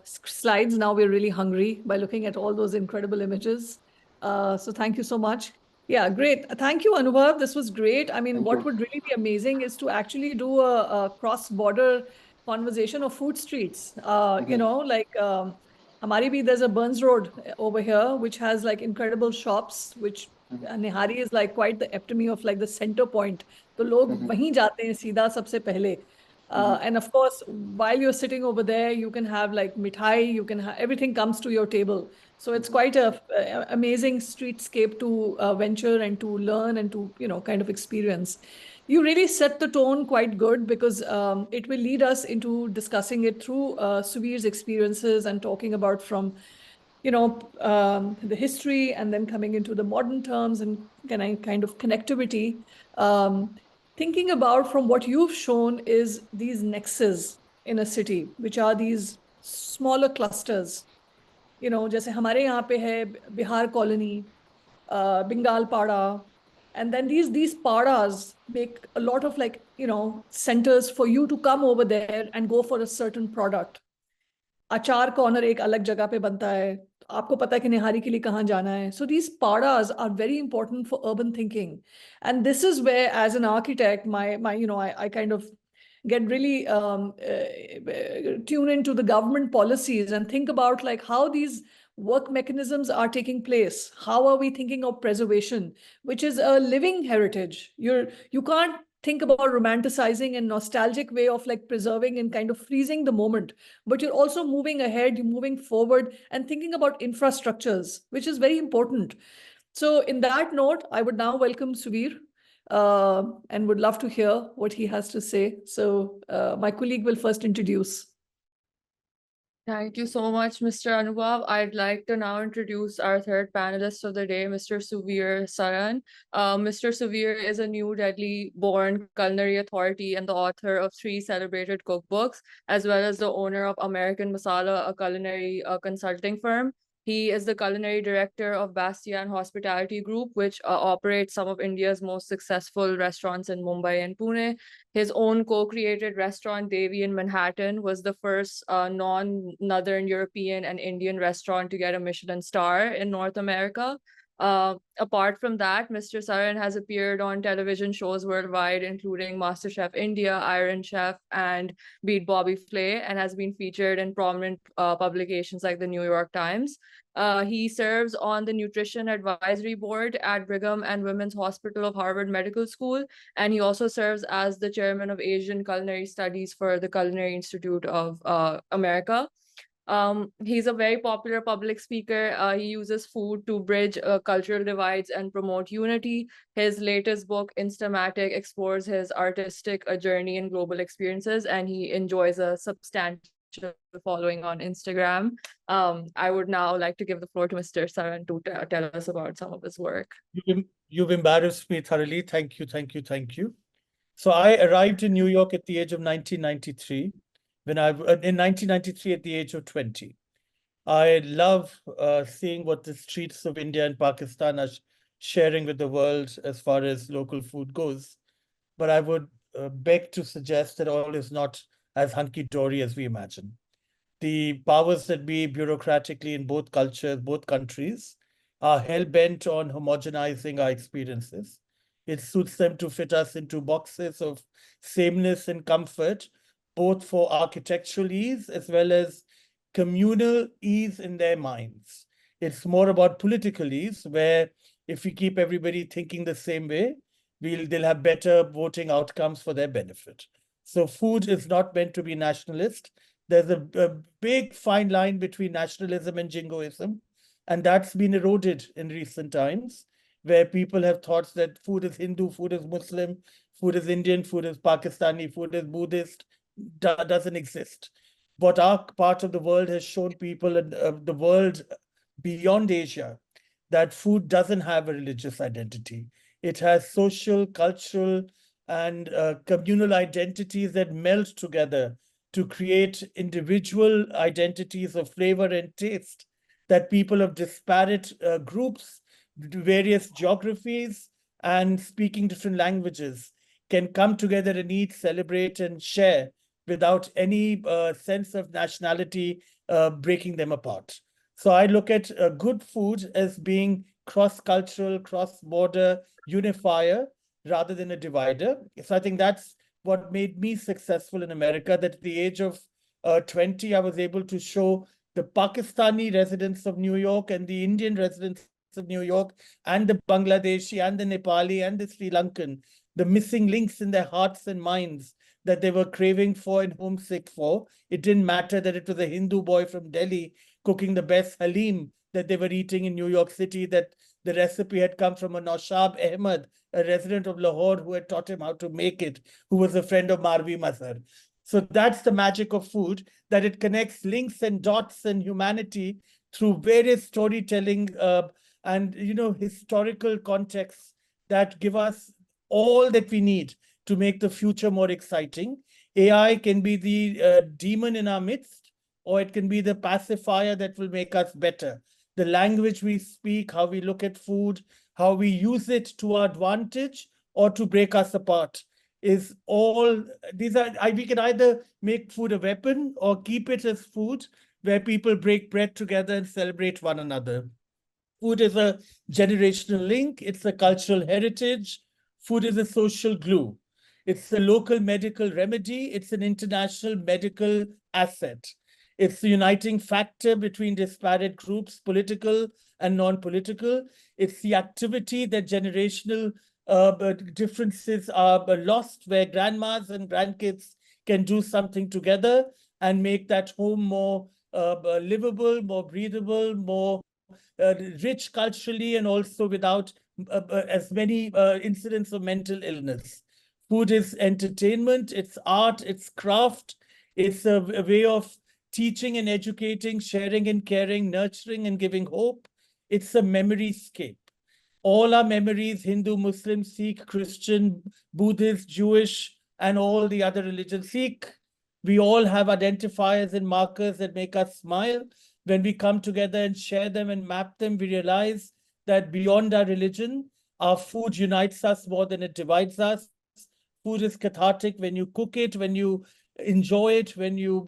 slides. Now we're really hungry by looking at all those incredible images. So thank you so much. Yeah, great. Thank you, Anubhav. This was great. I mean, what would really be amazing is to actually do a cross-border conversation of food streets. You know, like Hamari bhi, there's a Burns Road over here, which has like incredible shops, which Nihari is like quite the epitome of like the center point. तो लोग वहीं जाते हैं सीधा सबसे पहले. And of course, while you're sitting over there, you can have like mithai, you can have everything comes to your table. So it's quite a amazing streetscape to venture and to learn and to, you know, kind of experience. You really set the tone quite good because it will lead us into discussing it through Suvir's experiences and talking about from, you know, the history and then coming into the modern terms and kind of connectivity. Thinking about from what you've shown is these nexus in a city, which are these smaller clusters. You know, जैसे हमारे यहाँ पे है Bihar colony, Bengal Pada, and then these padas make a lot of like, you know, centers for you to come over there and go for a certain product. अचार corner एक अलग जगह पे बनता है, आपको पता है कि निहारी के लिए कहाँ जाना है. So these padas are very important for urban thinking, and this is where, as an architect, my you know, I kind of get really tune into the government policies and think about like how these work mechanisms are taking place. How are we thinking of preservation, which is a living heritage? You can't think about romanticizing and nostalgic way of like preserving and kind of freezing the moment, but you're also moving ahead, you're moving forward and thinking about infrastructures, which is very important. So in that note, I would now welcome Suvir and would love to hear what he has to say. So my colleague will first introduce. Thank you so much, Mr. Anubhav. I'd like to now introduce our third panelist of the day, Mr. Suvir Saran. Mr. Suvir is a New Delhi-born culinary authority and the author of 3 celebrated cookbooks, as well as the owner of American Masala, a culinary consulting firm. He is the culinary director of Bastian Hospitality Group, which operates some of India's most successful restaurants in Mumbai and Pune. His own co-created restaurant, Devi in Manhattan, was the first non-Northern European and Indian restaurant to get a Michelin star in North America. Apart from that, Mr. Saran has appeared on television shows worldwide, including MasterChef India, Iron Chef, and Beat Bobby Flay, and has been featured in prominent publications like the New York Times. He serves on the Nutrition Advisory Board at Brigham and Women's Hospital of Harvard Medical School, and he also serves as the chairman of Asian Culinary Studies for the Culinary Institute of America. He's a very popular public speaker. He uses food to bridge cultural divides and promote unity. His latest book, Instamatic, explores his artistic journey in global experiences, and he enjoys a substantial following on Instagram. I would now like to give the floor to Mr. Saran to tell us about some of his work. You've embarrassed me thoroughly. Thank you, thank you, thank you. So I arrived in New York at the age of 1993. In 1993 at the age of 20. I love seeing what the streets of India and Pakistan are sharing with the world as far as local food goes. But I would beg to suggest that all is not as hunky-dory as we imagine. The powers that be bureaucratically in both cultures, both countries, are hell-bent on homogenizing our experiences. It suits them to fit us into boxes of sameness and comfort, both for architectural ease as well as communal ease in their minds. It's more about political ease, where if we keep everybody thinking the same way, they'll have better voting outcomes for their benefit. So food is not meant to be nationalist. There's a big fine line between nationalism and jingoism, and that's been eroded in recent times, where people have thought that food is Hindu, food is Muslim, food is Indian, food is Pakistani, food is Buddhist. Doesn't exist. What our part of the world has shown people and the world beyond Asia, that food doesn't have a religious identity. It has social, cultural, and communal identities that melt together to create individual identities of flavor and taste that people of disparate groups, various geographies, and speaking different languages can come together and eat, celebrate, and share without any sense of nationality breaking them apart. So I look at good food as being cross-cultural, cross-border unifier rather than a divider. So I think that's what made me successful in America, that at the age of 20, I was able to show the Pakistani residents of New York and the Indian residents of New York and the Bangladeshi and the Nepali and the Sri Lankan, the missing links in their hearts and minds that they were craving for and homesick for. It didn't matter that it was a Hindu boy from Delhi cooking the best halim that they were eating in New York City, that the recipe had come from a Naushab Ahmed, a resident of Lahore who had taught him how to make it, who was a friend of Marvi Mazhar. So that's the magic of food, that it connects links and dots and humanity through various storytelling and historical contexts that give us all that we need to make the future more exciting. AI can be the demon in our midst, or it can be the pacifier that will make us better. The language we speak, how we look at food, how we use it to our advantage or to break us apart, is all, we can either make food a weapon or keep it as food where people break bread together and celebrate one another. Food is a generational link. It's a cultural heritage. Food is a social glue. It's a local medical remedy. It's an international medical asset. It's the uniting factor between disparate groups, political and non-political. It's the activity that generational differences are lost, where grandmas and grandkids can do something together and make that home more livable, more breathable, more rich culturally, and also without as many incidents of mental illness. Food is entertainment, it's art, it's craft, it's a way of teaching and educating, sharing and caring, nurturing and giving hope. It's a memory scape. All our memories, Hindu, Muslim, Sikh, Christian, Buddhist, Jewish, and all the other religions. Sikh, we all have identifiers and markers that make us smile. When we come together and share them and map them, we realize that beyond our religion, our food unites us more than it divides us. Food is cathartic when you cook it, when you enjoy it, when you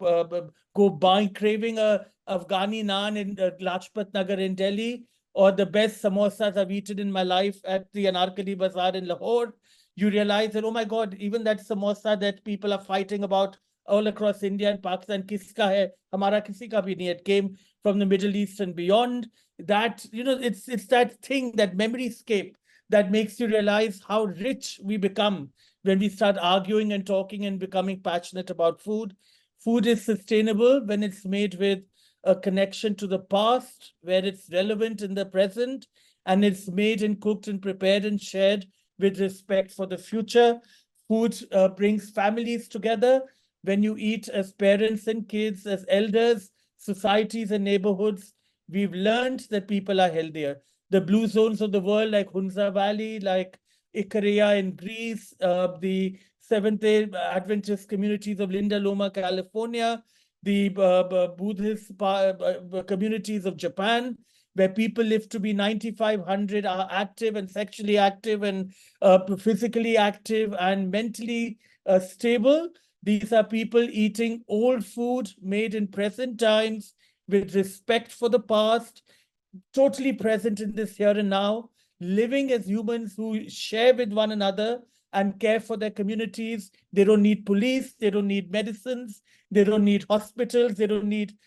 go craving a Afghani naan in Lajpat Nagar in Delhi, or the best samosas I've eaten in my life at the Anarkali Bazaar in Lahore, you realize that, oh my God, even that samosa that people are fighting about all across India and Pakistan, kiska hai, hamara kisi ka bhi nahi, it came from the Middle East and beyond. That, it's that thing, that memory scape that makes you realize how rich we become when we start arguing and talking and becoming passionate about food. Food is sustainable when it's made with a connection to the past, where it's relevant in the present, and it's made and cooked and prepared and shared with respect for the future. Food brings families together. When you eat as parents and kids, as elders, societies and neighborhoods, we've learned that people are healthier. The blue zones of the world, like Hunza Valley, like Ikaria in Greece, the Seventh-day Adventist communities of Linda Loma, California, the Buddhist communities of Japan, where people live to be 9,500, are active and sexually active and physically active and mentally stable. These are people eating old food made in present times with respect for the past, totally present in this here and now, living as humans who share with one another and care for their communities. They don't need police, they don't need medicines, they don't need hospitals, they don't need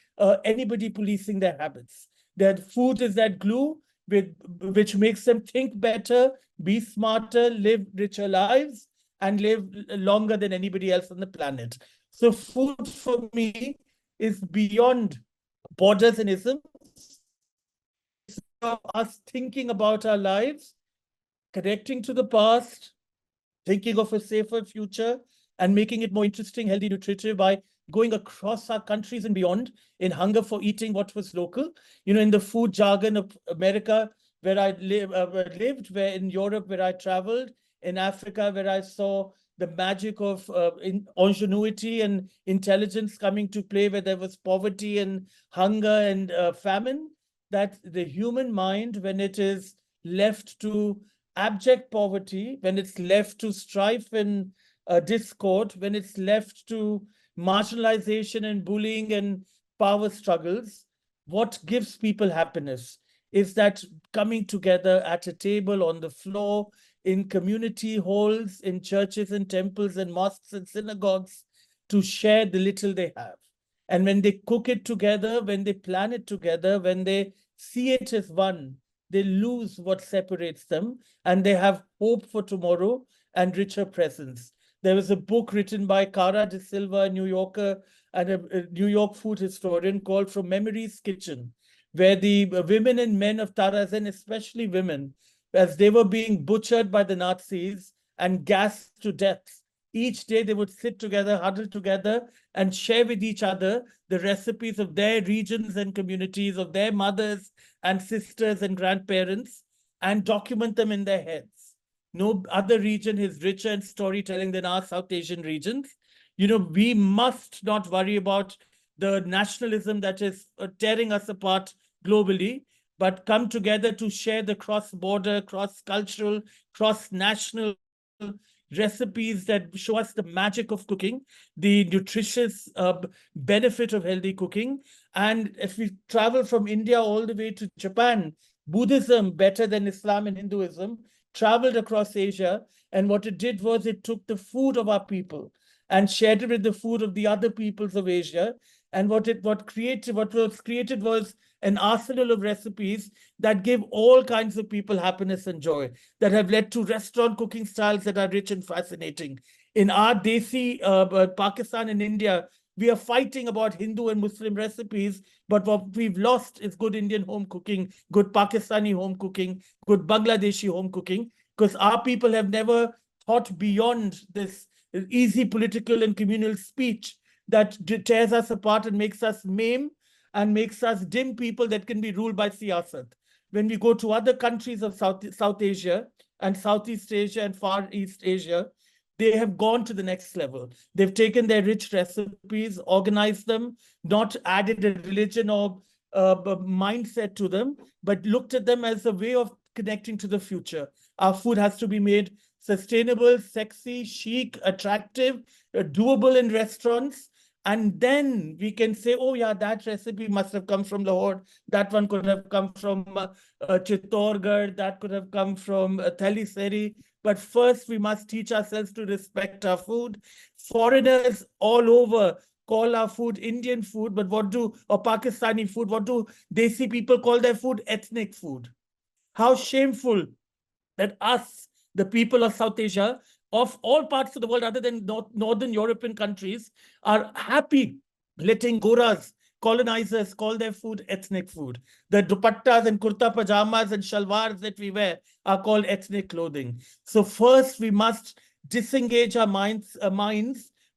anybody policing their habits. Their food is that glue which makes them think better, be smarter, live richer lives, and live longer than anybody else on the planet. So food for me is beyond borders and isms. It's us thinking about our lives, connecting to the past, thinking of a safer future, and making it more interesting, healthy, nutritive by going across our countries and beyond in hunger for eating what was local. In the food jargon of America, where I lived, where in Europe, where I traveled, in Africa, where I saw the magic of ingenuity and intelligence coming to play, where there was poverty and hunger and famine, that the human mind, when it is left to abject poverty, when it's left to strife and discord, when it's left to marginalization and bullying and power struggles, what gives people happiness is that coming together at a table, on the floor, in community halls, in churches and temples and mosques and synagogues, to share the little they have. And when they cook it together, when they plan it together, when they see it as one, they lose what separates them, and they have hope for tomorrow and richer presence. There was a book written by Cara de Silva, a New Yorker and a New York food historian, called From Memory's Kitchen, where the women and men of Tarazen, especially women, as they were being butchered by the Nazis and gassed to death, each day they would sit together, huddle together, and share with each other the recipes of their regions and communities, of their mothers and sisters and grandparents, and document them in their heads. No other region is richer in storytelling than our South Asian regions. We must not worry about the nationalism that is tearing us apart globally, but come together to share the cross-border, cross-cultural, cross-national recipes that show us the magic of cooking, the nutritious benefit of healthy cooking. And if we travel from India all the way to Japan, Buddhism, better than Islam and Hinduism, traveled across Asia. And what it did was it took the food of our people and shared it with the food of the other peoples of Asia. And what was created was an arsenal of recipes that give all kinds of people happiness and joy, that have led to restaurant cooking styles that are rich and fascinating. In our Desi, Pakistan and India, we are fighting about Hindu and Muslim recipes, but what we've lost is good Indian home cooking, good Pakistani home cooking, good Bangladeshi home cooking, because our people have never thought beyond this easy political and communal speech that tears us apart and makes us maim and makes us dim people that can be ruled by siyasat. When we go to other countries of South Asia and Southeast Asia and Far East Asia, they have gone to the next level. They've taken their rich recipes, organized them, not added a religion or mindset to them, but looked at them as a way of connecting to the future. Our food has to be made sustainable, sexy, chic, attractive, doable in restaurants. And then we can say, oh yeah, that recipe must have come from Lahore. That one could have come from Chittorgarh. That could have come from Thalissery. But first, we must teach ourselves to respect our food. Foreigners all over call our food Indian food, but or Pakistani food, what do Desi people call their food? Ethnic food. How shameful that us, the people of South Asia, of all parts of the world other than Northern European countries, are happy letting Goras, colonizers, call their food ethnic food. The dupattas and kurta pajamas and shalwars that we wear are called ethnic clothing. So first we must disengage our minds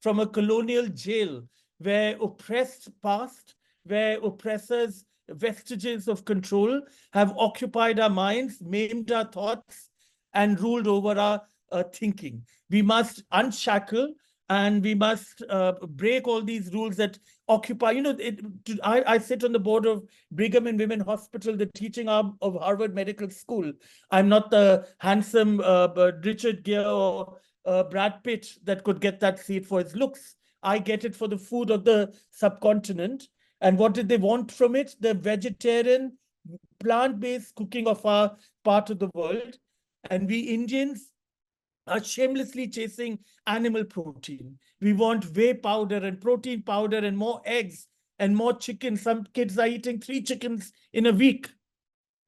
from a colonial jail where oppressed past, where oppressors, vestiges of control have occupied our minds, maimed our thoughts, and ruled over our thinking. We must unshackle and we must break all these rules that occupy. You know, I sit on the board of Brigham and Women Hospital, the teaching arm of Harvard Medical School. I'm not the handsome Richard Gere or Brad Pitt that could get that seat for his looks. I get it for the food of the subcontinent. And what did they want from it? The vegetarian, plant-based cooking of our part of the world. And we Indians are shamelessly chasing animal protein. We want whey powder and protein powder and more eggs and more chicken. Some kids are eating 3 chickens in a week.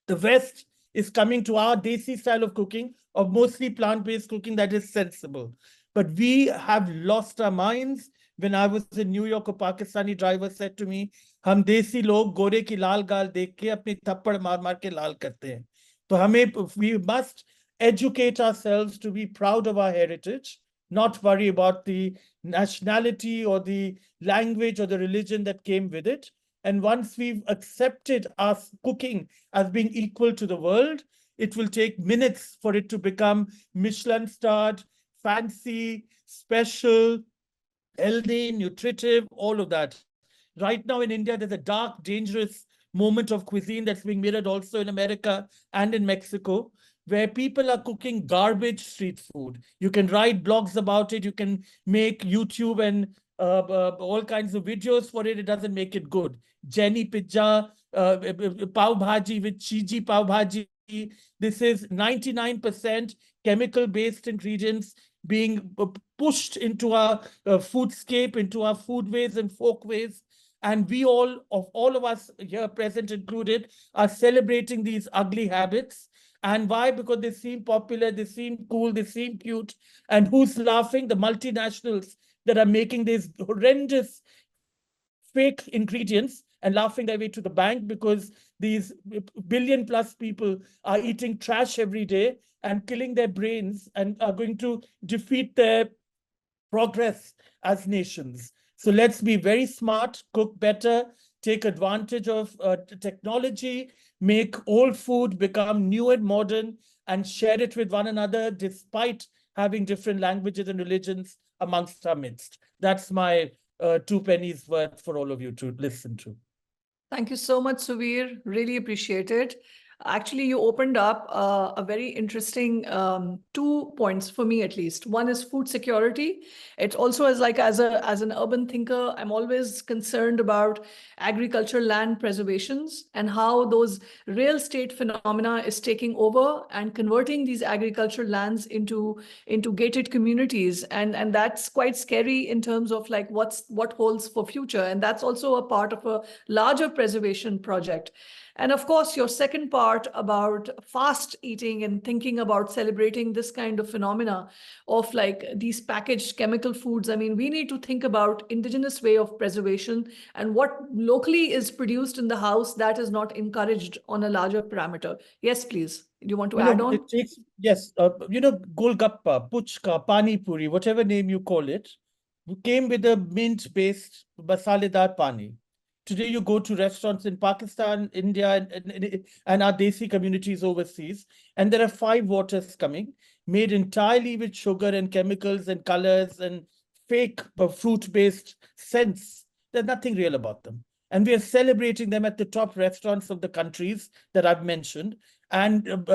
The West is coming to our Desi style of cooking, of mostly plant-based cooking that is sensible. But we have lost our minds. When I was in New York, a Pakistani driver said to me, "Hum Desi log gore ki laal gaal dekh ke apni thappad maar maar ke laal karte hain." So we must educate ourselves to be proud of our heritage, not worry about the nationality or the language or the religion that came with it. And once we've accepted our cooking as being equal to the world, it will take minutes for it to become Michelin-starred, fancy, special, healthy, nutritive, all of that. Right now in India, there's a dark, dangerous moment of cuisine that's being mirrored also in America and in Mexico, where people are cooking garbage street food. You can write blogs about it. You can make YouTube and all kinds of videos for it. It doesn't make it good. Jenny pizza, pav bhaji with cheesy pav bhaji. This is 99% chemical-based ingredients being pushed into our foodscape, into our foodways and folkways. And we all of us here present included, are celebrating these ugly habits. And why? Because they seem popular, they seem cool, they seem cute. And who's laughing? The multinationals that are making these horrendous fake ingredients and laughing their way to the bank, because these billion-plus people are eating trash every day and killing their brains and are going to defeat their progress as nations. So let's be very smart, cook better, take advantage of technology, make old food become new and modern, and share it with one another despite having different languages and religions amongst our midst. That's my 2 pennies worth for all of you to listen to. Thank you so much, Suvir. Really appreciate it. Actually, you opened up a very interesting 2 points for me, at least. One is food security. It also is like, as an urban thinker, I'm always concerned about agricultural land preservations and how those real estate phenomena is taking over and converting these agricultural lands into gated communities. And that's quite scary in terms of like what holds for future. And that's also a part of a larger preservation project. And of course, your second part about fast eating and thinking about celebrating this kind of phenomena of like these packaged chemical foods. I mean, we need to think about indigenous way of preservation and what locally is produced in the house that is not encouraged on a larger parameter. Yes, please. Do you want to add on? Yes, Golgappa, Puchka, Pani Puri, whatever name you call it, came with a mint-based masaledar pani. Today, you go to restaurants in Pakistan, India, and our Desi communities overseas, and there are 5 waters coming, made entirely with sugar and chemicals and colors and fake fruit-based scents. There's nothing real about them. And we are celebrating them at the top restaurants of the countries that I've mentioned. And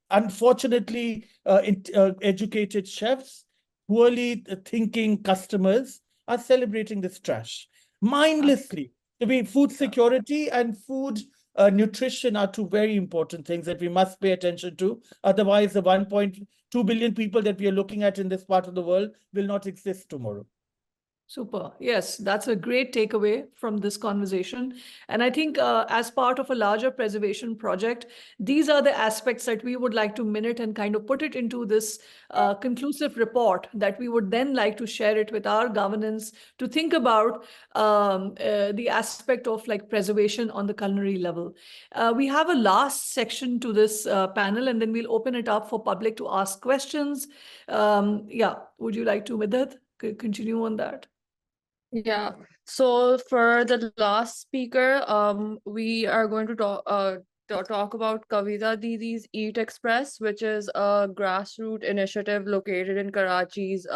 unfortunately, educated chefs, poorly thinking customers are celebrating this trash mindlessly. I mean, food security and food nutrition are 2 very important things that we must pay attention to. Otherwise, the 1.2 billion people that we are looking at in this part of the world will not exist tomorrow. Super. Yes, that's a great takeaway from this conversation. And I think as part of a larger preservation project, these are the aspects that we would like to minute and kind of put it into this conclusive report that we would then like to share it with our governance to think about the aspect of like preservation on the culinary level. We have a last section to this panel, and then we'll open it up for public to ask questions. Yeah, would you like to, Midhat, continue on that? Yeah. So for the last speaker, we are going to talk about Kavita Didi's Eat Express, which is a grassroots initiative located in Karachi's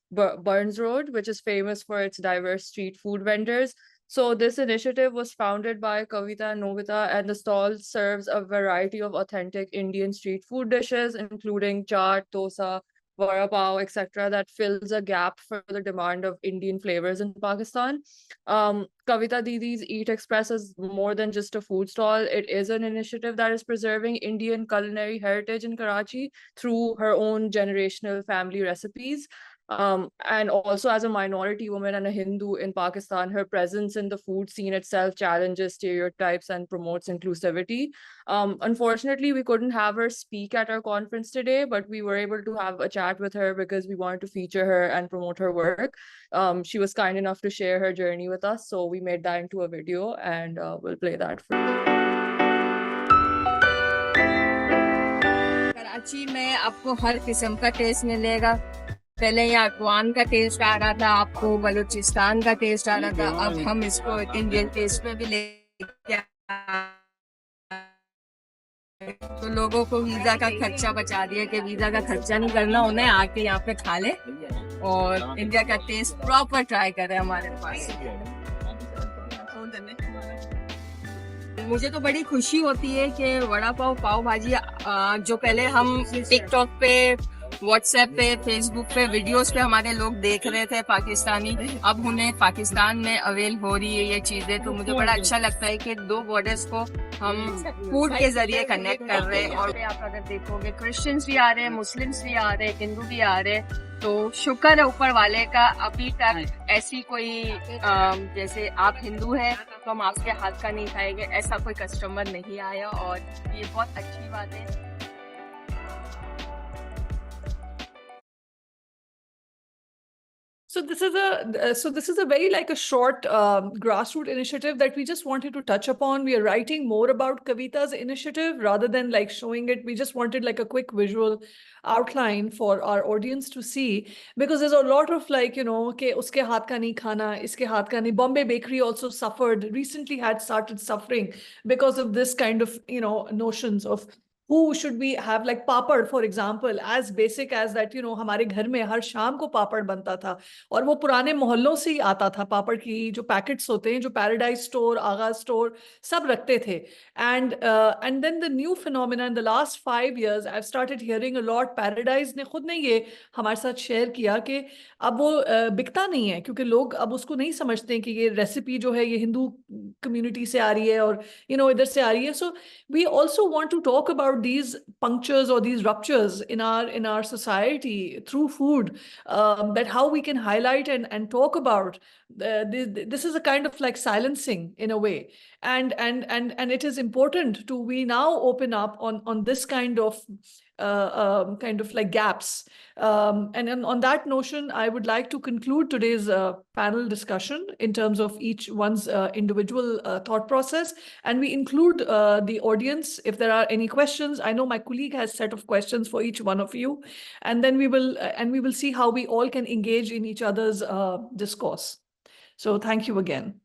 Burns Road, which is famous for its diverse street food vendors. So this initiative was founded by Kavita and Novita, and the stall serves a variety of authentic Indian street food dishes, including chaat, dosa, vada pav, etc., that fills a gap for the demand of Indian flavors in Pakistan. Kavita Didi's Eat Express is more than just a food stall. It is an initiative that is preserving Indian culinary heritage in Karachi through her own generational family recipes. And also, as a minority woman and a Hindu in Pakistan, her presence in the food scene itself challenges stereotypes and promotes inclusivity. Unfortunately, we couldn't have her speak at our conference today, but we were able to have a chat with her because we wanted to feature her and promote her work. She was kind enough to share her journey with us, so we made that into a video, and we'll play that for you. Karachi में आपको हर किस्म का test मिलेगा। पहले यहाँ अफगान का test आ रहा था, आपको बलूचिस्तान का टेस्ट आ रहा था, अब हम इसको इंडियन टेस्ट में भी लेके तो लोगों को वीजा का खर्चा बचा दिया कि वीजा का खर्चा नहीं करना, उन्हें आके यहाँ पे खा ले और इंडिया का टेस्ट प्रॉपर ट्राई करें हमारे पास। मुझे तो बड़ी खुशी होती है कि वड़ा पाव, पाव भाजी जो पहले हम टिकटॉक पे, व्हाट्सएप पे, फेसबुक पे वीडियोस पे हमारे लोग देख रहे थे पाकिस्तानी, अब उन्हें पाकिस्तान में अवेल हो रही है ये चीजें। तो मुझे बड़ा अच्छा लगता है कि 2 बॉर्डर्स को हम फूड के जरिए कनेक्ट कर रहे हैं। और आप अगर देखोगे क्रिश्चियंस भी आ रहे हैं, मुस्लिम्स भी आ रहे हैं, हिंदू भी आ रहे हैं। तो शुक्र है ऊपर वाले का, अभी तक ऐसी कोई जैसे आप हिंदू हैं तो हम आपके हाथ का नहीं खाएंगे, ऐसा कोई कस्टमर नहीं आया, और ये बहुत अच्छी बात है। So this is a very like a short grassroots initiative that we just wanted to touch upon. We are writing more about Kavita's initiative rather than like showing it. We just wanted like a quick visual outline for our audience to see, because there's a lot of like, you know, okay, uske haath ka nahi khana, iske haath ka nahi. Bombay Bakery also recently had started suffering because of this kind of, you know, notions of who should we have, like papad, for example, as basic as that, you know, हमारे घर में हर शाम को पापड़ बनता था और वो पुराने मोहल्लों से ही आता था। पापड़ की जो पैकेट्स होते हैं, जो पैराडाइज स्टोर, आगाज स्टोर सब रखते थे। And then the new phenomena in the last 5 years, I've started hearing a lot. Paradise ने खुद ने ये हमारे साथ शेयर किया कि अब वो बिकता नहीं है, क्योंकि लोग अब उसको नहीं समझते कि ये रेसिपी जो है ये हिंदू कम्युनिटी से आ रही है और you know इधर से आ रही है। So we also want to talk about these punctures or these ruptures in our society through food, that how we can highlight and talk about this is a kind of like silencing in a way, and it is important to we now open up on this kind of kind of like gaps. And then on that notion, I would like to conclude today's panel discussion in terms of each one's individual thought process. And we include the audience if there are any questions. I know my colleague has a set of questions for each one of you. And then we will see how we all can engage in each other's discourse. So thank you again.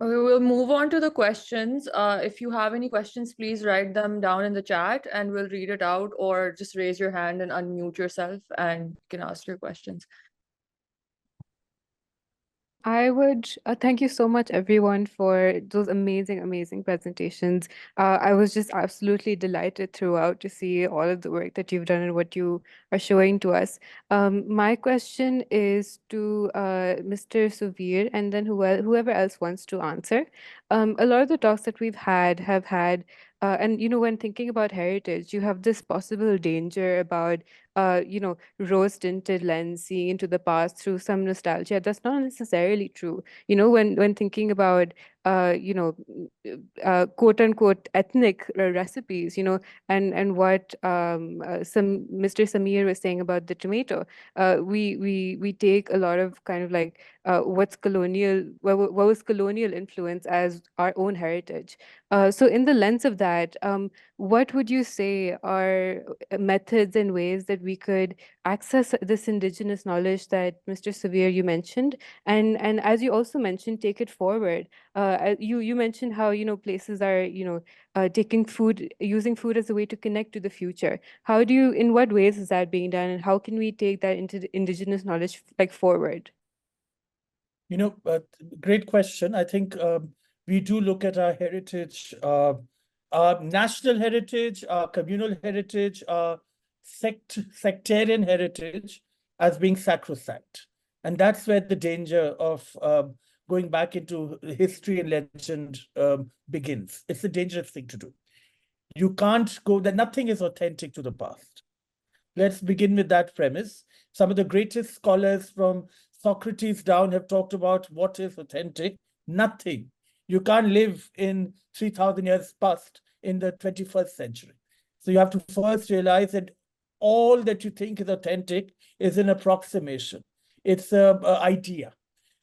Okay, we'll move on to the questions. If you have any questions, please write them down in the chat and we'll read it out, or just raise your hand and unmute yourself and you can ask your questions. I would thank you so much, everyone, for those amazing presentations. I was just absolutely delighted throughout to see all of the work that you've done and what you are showing to us. My question is to Mr. Suvir, and then whoever else wants to answer. A lot of the talks that we've had have had, and when thinking about heritage, you have this possible danger about rose-tinted lens, seeing into the past through some nostalgia. That's not necessarily true. When thinking about quote unquote ethnic recipes, and what some Mr. Samir was saying about the tomato, we take a lot of kind of like what was colonial influence as our own heritage. So in the lens of that, what would you say are methods and ways that we could access this indigenous knowledge that Mr. Savir, you mentioned, and as you also mentioned, take it forward. You mentioned how places are using food as a way to connect to the future. In what ways is that being done, and how can we take that into the indigenous knowledge forward? Great question. I think we do look at our heritage, national heritage, communal heritage, sectarian heritage as being sacrosanct. And that's where the danger of going back into history and legend begins. It's a dangerous thing to do. You can't go, that nothing is authentic to the past. Let's begin with that premise. Some of the greatest scholars from Socrates down have talked about what is authentic. Nothing. You can't live in 3,000 years past in the 21st century. So you have to first realize that all that you think is authentic is an approximation. It's an idea.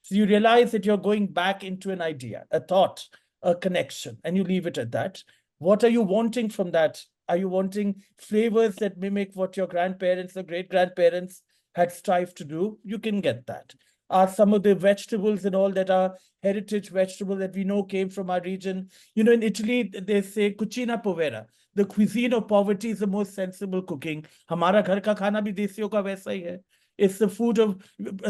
So you realize that you're going back into an idea, a thought, a connection, and you leave it at that. What are you wanting from that? Are you wanting flavors that mimic what your grandparents or great-grandparents had strived to do? You can get that. Are some of the vegetables and all that are heritage vegetables that we know came from our region? In Italy, they say cucina povera. The cuisine of poverty is the most sensible cooking. Hamara ghar ka khana bhi desiyon ka waisa hi hai. It's the food of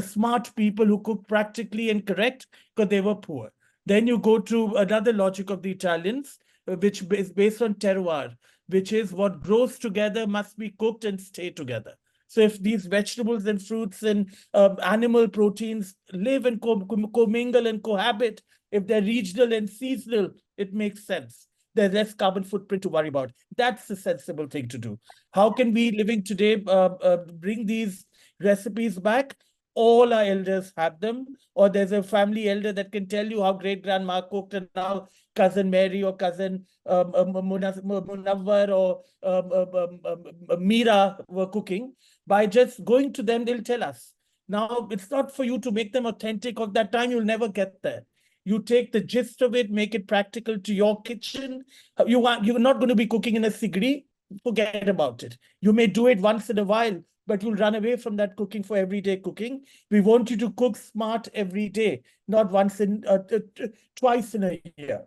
smart people who cook practically and correct because they were poor. Then you go to another logic of the Italians, which is based on terroir, which is what grows together must be cooked and stay together. So if these vegetables and fruits and animal proteins live and commingle and cohabit, if they're regional and seasonal, it makes sense. There's less carbon footprint to worry about. That's the sensible thing to do. How can we, living today, bring these recipes back? All our elders have them, or there's a family elder that can tell you how great-grandma cooked and how cousin Mary or cousin Munawwar or Mira were cooking. By just going to them, they'll tell us. Now, it's not for you to make them authentic of that time. You'll never get there. You take the gist of it, make it practical to your kitchen. You're not going to be cooking in a sigri. Forget about it. You may do it once in a while, but you'll run away from that cooking for everyday cooking. We want you to cook smart every day, not twice in a year.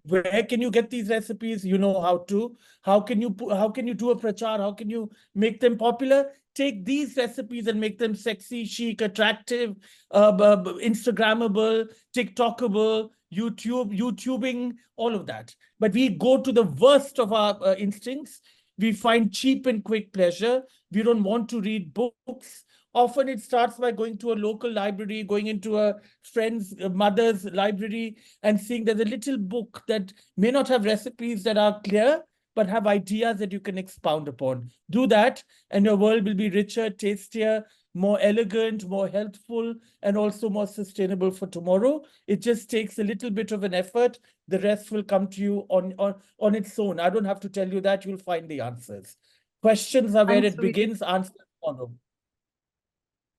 Where can you get these recipes? You know how to. How can you do a prachar? How can you make them popular? Take these recipes and make them sexy, chic, attractive, Instagrammable, TikTokable, YouTubing, all of that. But we go to the worst of our instincts. We find cheap and quick pleasure. We don't want to read books. Often it starts by going to a local library, going into a friend's mother's library and seeing there's a little book that may not have recipes that are clear, but have ideas that you can expound upon. Do that and your world will be richer, tastier, more elegant, more healthful, and also more sustainable for tomorrow. It just takes a little bit of an effort. The rest will come to you on its own. I don't have to tell you that, you'll find the answers. Questions are where Thanks, it begins, answers follow.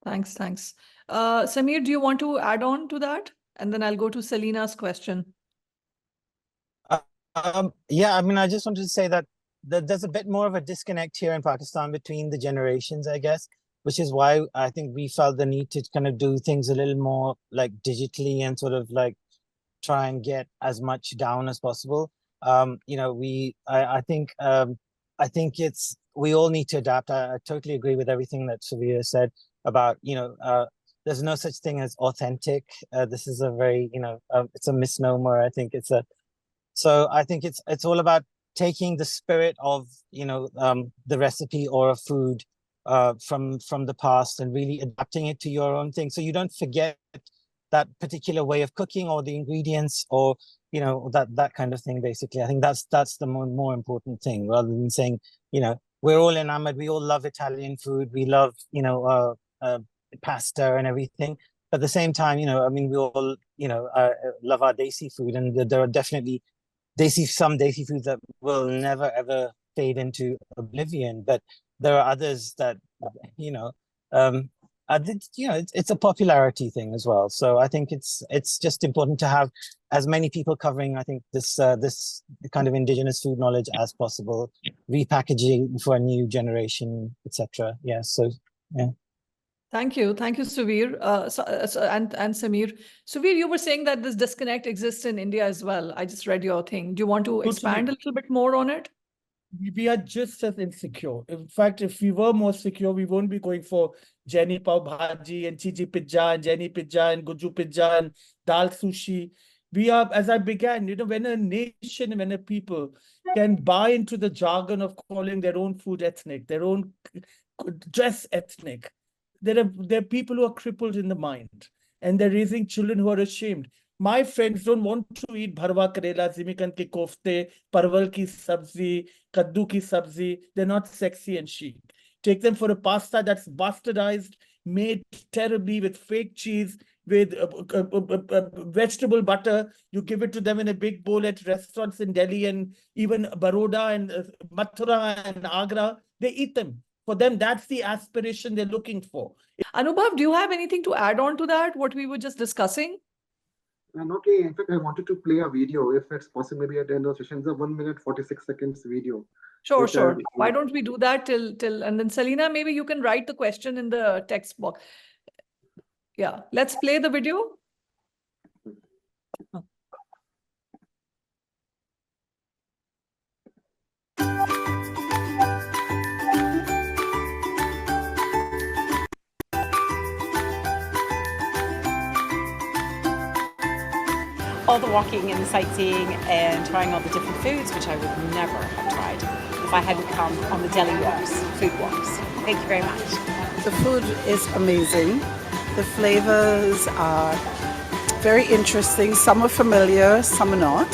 Thanks. Samir, do you want to add on to that? And then I'll go to Selina's question. Yeah, I mean, I just wanted to say that there's a bit more of a disconnect here in Pakistan between the generations, I guess, which is why I think we felt the need to kind of do things a little more like digitally and sort of like try and get as much down as possible. You know, I think we all need to adapt. I totally agree with everything that Savia said about, you know, there's no such thing as authentic. This is a very, you know, it's a misnomer. I think so I think it's all about taking the spirit of, you know, the recipe or a food from the past and really adapting it to your own thing. So you don't forget that particular way of cooking or the ingredients or, you know, that kind of thing, basically. I think that's the more important thing, rather than saying, you know, we're all enamored, we all love Italian food, we love, you know, pasta and everything. But at the same time, you know, I mean, we all, you know, love our desi food, and there are definitely some desi foods that will never ever fade into oblivion. But there are others that, you know, I think, you know, it's a popularity thing as well. So I think it's just important to have as many people covering, I think, this kind of indigenous food knowledge as possible, repackaging for a new generation, etc. Yeah. So yeah. Thank you, Suvir, and Samir. Suvir, you were saying that this disconnect exists in India as well. I just read your thing. Do you want to expand a little bit more on it? We are just as insecure. In fact, if we were more secure, we won't be going for Jenny Pav Bhaji and Chichi Pizza and Jenny Pizza and Guju Pizza and Dal Sushi. We are, as I began, you know, when a nation, when a people can buy into the jargon of calling their own food ethnic, their own dress ethnic, there are people who are crippled in the mind, and they're raising children who are ashamed. My friends don't want to eat bharwa karela, zimikan ki kofte, parwal ki sabzi, kaddu ki sabzi. They're not sexy and chic. Take them for a pasta that's bastardized, made terribly with fake cheese, with vegetable butter. You give it to them in a big bowl at restaurants in Delhi and even Baroda and Mathura and Agra. They eat them. For them, that's the aspiration they're looking for. Anubhav, do you have anything to add on to that, what we were just discussing? Okay, in fact, I wanted to play a video, if it's possible, maybe at the end of the session. It's a 1 minute 46 seconds video. Sure. Why don't we do that till and then Selina, maybe you can write the question in the text box. Yeah, let's play the video. All the walking and the sightseeing and trying all the different foods, which I would never have tried if I hadn't come on the Delhi walks, food walks. Thank you very much. The food is amazing. The flavors are very interesting. Some are familiar, some are not,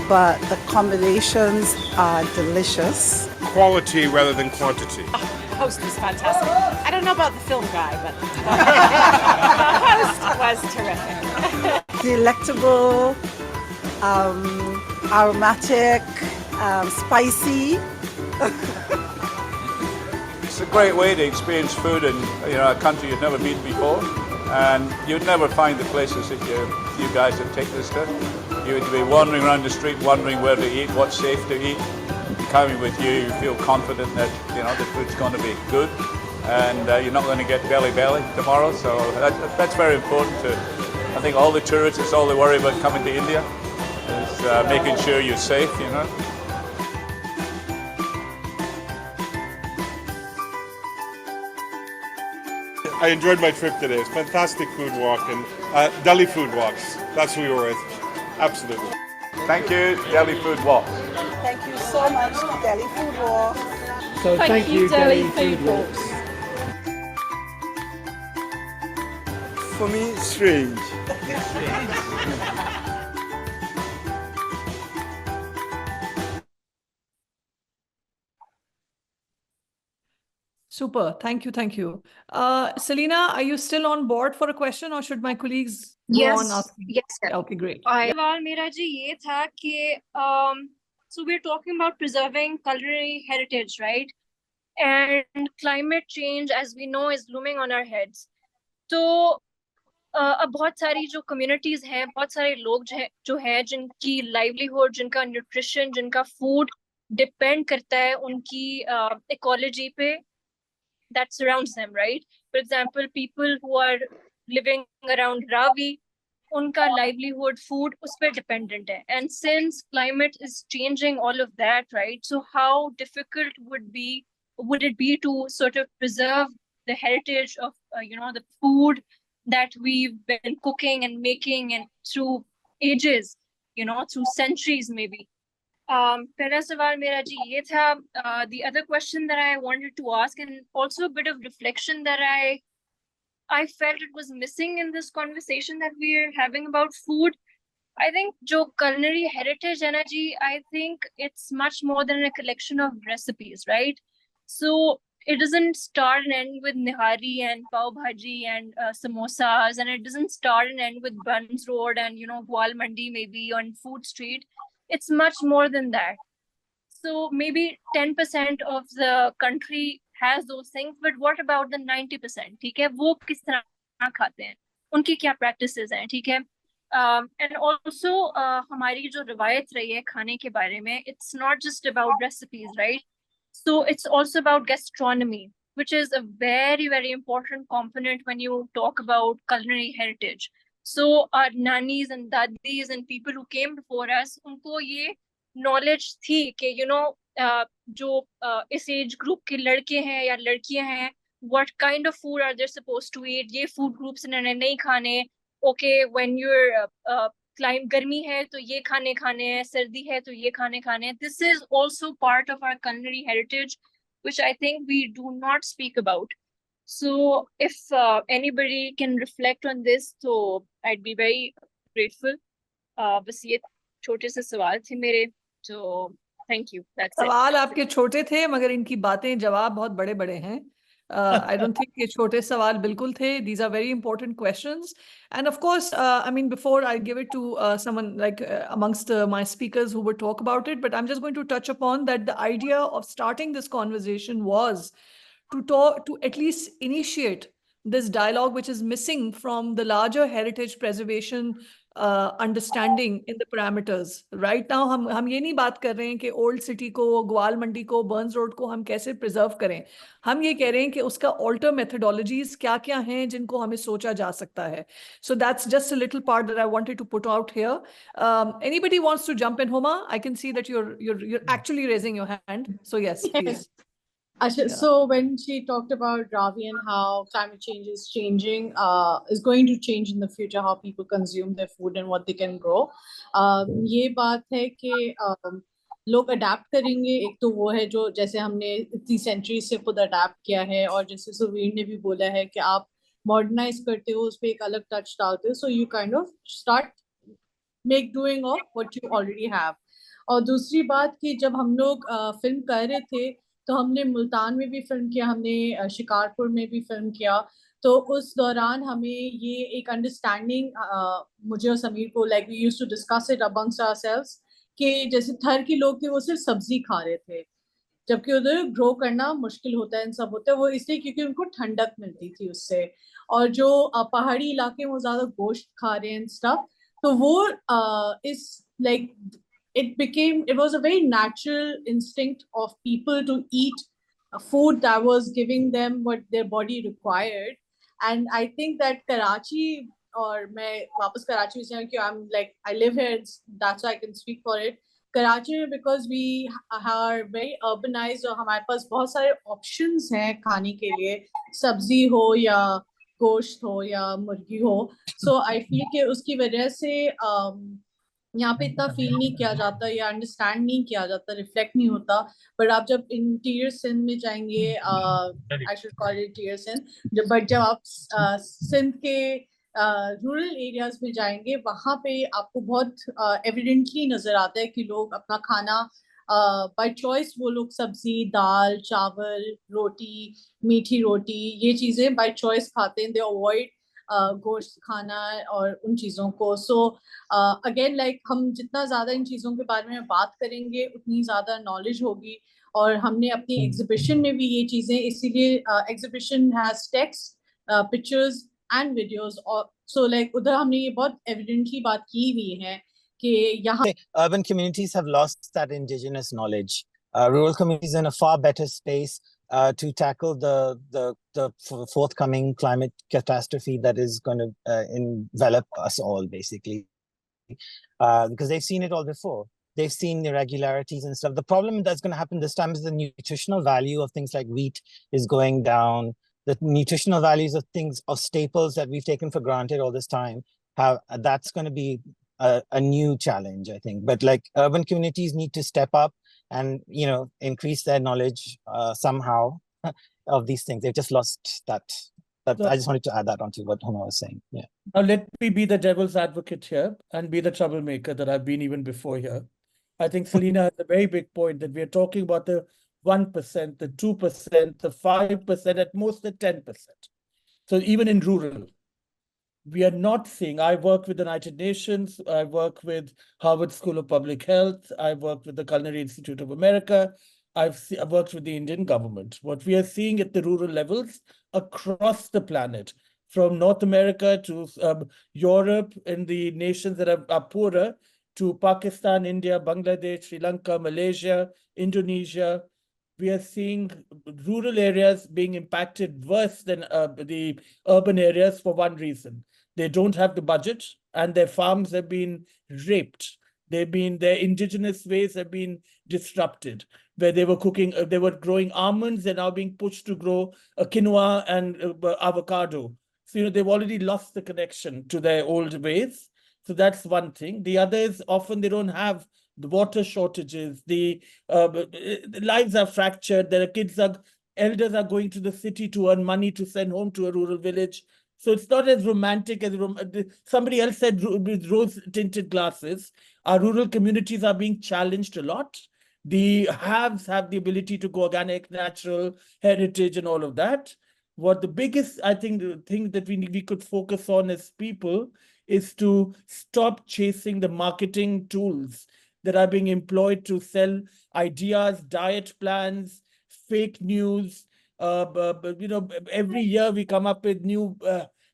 but the combinations are delicious. Quality rather than quantity. The host was fantastic. I don't know about the film guy, but the host was terrific. Delectable, aromatic, spicy. It's a great way to experience food in, you know, a country you've never been before, and you'd never find the places that you guys have taken us to. You would be wandering around the street, wondering where to eat, what's safe to eat. Coming with you feel confident that, you know, the food's going to be good, and you're not going to get belly tomorrow. So that's very important to. I think all the tourists, it's all they worry about coming to India, is making sure you're safe, you know. I enjoyed my trip today. It's fantastic food walk and Delhi food walks. That's who we were with. Absolutely. Thank you, Delhi food walk. Thank you so much, Delhi food walk. So thank you, Delhi food walks. For me, strange. Super. Thank you. Thank you. Selena, are you still on board for a question or should my colleagues go on asking? Yes, sir. Okay, great. सवाल मेरा जी ये था कि so we're talking about preserving culinary heritage, right? And climate change, as we know, is looming on our heads. तो अब बहुत सारी जो communities हैं, बहुत सारे लोग जो हैं जिनकी livelihood, जिनका nutrition, जिनका food depend करता है उनकी ecology पे that surrounds them, right? For example, people who are living around Ravi, unka livelihood, food, us pe dependent hai. And since climate is changing all of that, right? So how difficult would it be to sort of preserve the heritage of, the food that we've been cooking and making and through ages, through centuries maybe. पहला सवाल मेरा जी ये था. The other question that I wanted to ask, and also a bit of reflection that I felt it was missing in this conversation that we are having about food. I think jo culinary heritage है ना जी, I think it's much more than a collection of recipes, right? So it doesn't start and end with nihari and pav bhaji and samosas, and it doesn't start and end with Buns Road and Gwal Mandi maybe on Food Street. It's much more than that. So maybe 10% of the country has those things, but what about the 90%? ठीक है, वो किस तरह खाते हैं, उनकी क्या practices हैं, ठीक है? And also हमारी जो रवायत रही है खाने के बारे में, it's not just about recipes, right? So it's also about gastronomy, which is a very, very important component when you talk about culinary heritage. So our nannies and dadis and people who came before us, उनको ये knowledge थी कि जो इस age group के लड़के हैं या लड़कियां हैं, what kind of food are they supposed to eat, ये food groups इन्होंने नहीं खाने. Okay, when you're गर्मी है तो ये खाने हैं, सर्दी है तो ये खाने हैं. This is also part of our culinary heritage, which I think we do not speak about. So if anybody can reflect on this, so I'd be very grateful. बस ये छोटे से सवाल थे मेरे, so thank you. That's it. सवाल आपके छोटे थे मगर इनकी बातें जवाब बहुत बड़े हैं. I don't think ये छोटे सवाल बिल्कुल थे. These are very important questions. And of course, I mean, before I give it to someone like amongst my speakers who would talk about it, but I'm just going to touch upon that the idea of starting this conversation was to at least initiate this dialogue, which is missing from the larger heritage preservation understanding in the parameters. Right now, हम ये नहीं बात कर रहे हैं कि old city को, ग्वाल मंडी को, बर्न्स रोड को हम कैसे प्रिजर्व करें. हम ये कह रहे हैं कि उसका ऑल्टर मेथोडोलॉजीज क्या हैं जिनको हमें सोचा जा सकता है. So that's just a little part that I wanted to put out here. Anybody wants to jump in, Homa? I can see that you're actually raising your hand. So yes, please. Asha, so when she talked about Ravi and how climate change is changing, is going to change in the future how people consume their food and what they can grow. ये बात है कि लोग adapt करेंगे. एक तो वो है जो जैसे हमने इतनी सेंचुरी से खुद अडेप्ट किया है, और जैसे सुवीर ने भी बोला है कि आप मॉडर्नाइज करते हो, उस पर एक अलग टच डालते हो. So you kind of start make doing of what you already have. और दूसरी बात कि जब हम लोग फिल्म कर रहे थे तो हमने मुल्तान में भी फिल्म किया, हमने शिकारपुर में भी फिल्म किया. तो उस दौरान हमें ये एक अंडरस्टैंडिंग मुझे और समीर को, like we used to discuss it amongst ourselves, कि जैसे थर के लोग थे वो सिर्फ सब्जी खा रहे थे, जबकि उधर ग्रो करना मुश्किल होता है, इन सब होता है वो इसलिए क्योंकि उनको ठंडक मिलती थी उससे. और जो पहाड़ी इलाके में वो ज्यादा गोश्त खा रहे हैं स्टफ, तो वो इस like it was a very natural instinct of people to eat food that was giving them what their body required. And I think that Karachi, और मैं वापस कराची में जाऊँ कि I'm like I live here, that's why I can speak for it. Karachi में because we are very urbanized और हमारे पास बहुत सारे options हैं खाने के लिए, सब्जी हो या गोश्त हो या मुर्गी हो. So I feel कि उसकी वजह से यहाँ पे इतना फील नहीं किया जाता या अंडरस्टैंड नहीं किया जाता, रिफ्लेक्ट नहीं होता. बट आप जब इंटीरियर सिंध में जाएंगे, I should call it interior Sindh, but जब आप सिंध के रूरल एरियाज में जाएंगे, वहाँ पे आपको बहुत एविडेंटली नजर आता है कि लोग अपना खाना बाय चॉइस वो लोग सब्जी, दाल, चावल, रोटी, मीठी रोटी, ये चीजें बाय चॉइस खाते हैं. दे अवॉइड गोश्त खाना और उन चीजों को. सो अगेन लाइक हम जितना ज्यादा इन चीजों के बारे में बात करेंगे उतनी ज्यादा नॉलेज होगी. और हमने अपनी एग्जीबिशन में भी ये चीजें, इसीलिए exhibition has text, pictures and videos. और सो लाइक उधर हमने ये बहुत एविडेंटली बात की हुई है कि यहाँ urban communities have lost that indigenous knowledge. Rural communities are in a far better space to tackle the forthcoming climate catastrophe that is going to envelop us all, basically, because they've seen it all before. They've seen irregularities and stuff. The problem that's going to happen this time is the nutritional value of things like wheat is going down. The nutritional values of things, of staples that we've taken for granted all this time, that's going to be a new challenge, I think. But like urban communities need to step up and, you know, increase their knowledge somehow of these things. They've just lost that. But I just wanted to add that onto what Huma was saying. Yeah. Now let me be the devil's advocate here and be the troublemaker that I've been even before here. I think Selena has a very big point that we are talking about the 1%, the 2%, the 5%, at most the 10%. So even in rural, we are not seeing. I work with the United Nations. I work with Harvard School of Public Health. I work with the Culinary Institute of America. I've worked with the Indian government. What we are seeing at the rural levels across the planet, from North America to Europe and the nations that are poorer, to Pakistan, India, Bangladesh, Sri Lanka, Malaysia, Indonesia, we are seeing rural areas being impacted worse than the urban areas for one reason. They don't have the budget and their farms have been raped. Their indigenous ways have been disrupted. Where they were cooking, they were growing almonds, they're now being pushed to grow quinoa and avocado. So, you know, they've already lost the connection to their old ways. So that's one thing. The other is often they don't have the water shortages, the lives are fractured. Elders are going to the city to earn money to send home to a rural village. So it's not as romantic as somebody else said with rose-tinted glasses. Our rural communities are being challenged a lot. The haves have the ability to go organic, natural, heritage, and all of that. What the biggest, I think, the thing that we could focus on as people is to stop chasing the marketing tools that are being employed to sell ideas, diet plans, fake news. You know, every year we come up with new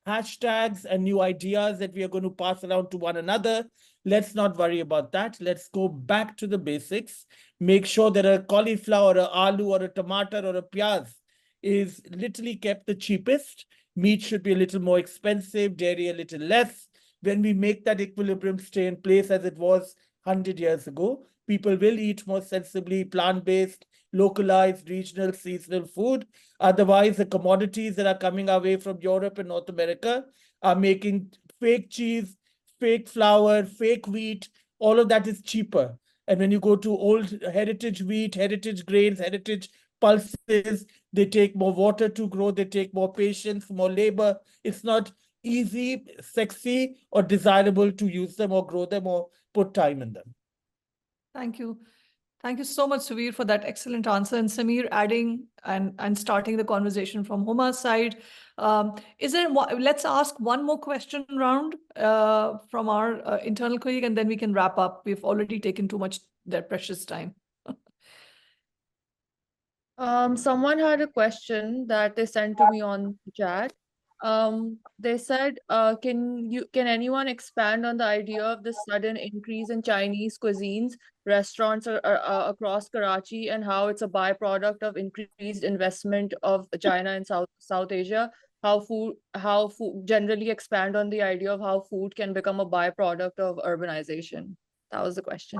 hashtags and new ideas that we are going to pass around to one another. Let's not worry about that. Let's go back to the basics. Make sure that a cauliflower, or a aloo, or a tomato, or a pyaz is literally kept the cheapest. Meat should be a little more expensive, dairy a little less. When we make that equilibrium stay in place as it was 100 years ago, people will eat more sensibly, plant-based, localized, regional, seasonal food. Otherwise, the commodities that are coming our way from Europe and North America are making fake cheese, fake flour, fake wheat. All of that is cheaper. And when you go to old heritage wheat, heritage grains, heritage pulses, they take more water to grow, they take more patience, more labor. It's not easy, sexy, or desirable to use them or grow them or put time in them. Thank you. Thank you so much, Suvir, for that excellent answer. And Samir, adding and starting the conversation from Huma's side. Let's ask one more question round from our internal colleague, and then we can wrap up. We've already taken too much their precious time. Someone had a question that they sent to me on chat. They said, can anyone expand on the idea of the sudden increase in Chinese cuisines restaurants across Karachi, and how it's a byproduct of increased investment of China and South Asia? How food generally expand on the idea of how food can become a byproduct of urbanization? That was the question.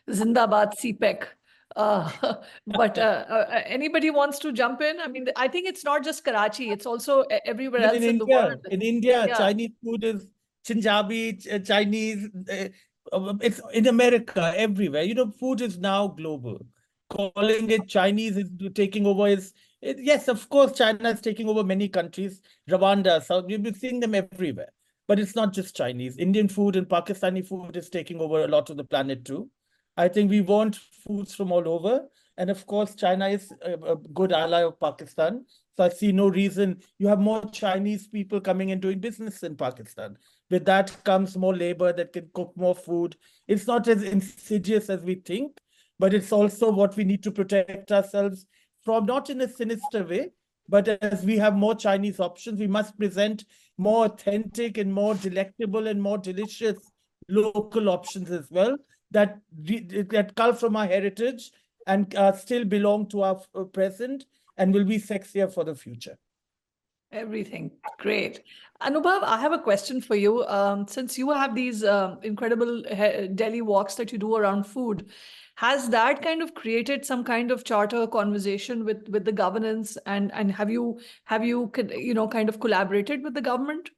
Zindabad CPEC. But anybody wants to jump in? I mean, I think it's not just Karachi, it's also everywhere else in the world. In India, Yeah. Chinese food is Punjabi, Chinese, it's in America, everywhere. You know, food is now global. Calling it Chinese is taking over yes, of course, China is taking over many countries. Rwanda, South, you'll be seeing them everywhere. But it's not just Chinese. Indian food and Pakistani food is taking over a lot of the planet too. I think we want foods from all over. And of course, China is a good ally of Pakistan. So I see no reason. You have more Chinese people coming and doing business in Pakistan. With that comes more labor that can cook more food. It's not as insidious as we think, but it's also what we need to protect ourselves from, not in a sinister way, but as we have more Chinese options, we must present more authentic and more delectable and more delicious local options as well that cull from our heritage and still belong to our present and will be sexier for the future. Everything. Great. Anubhav, I have a question for you. Since you have these incredible Delhi walks that you do around food, has that kind of created some kind of charter conversation with the governance, and have you kind of collaborated with the government?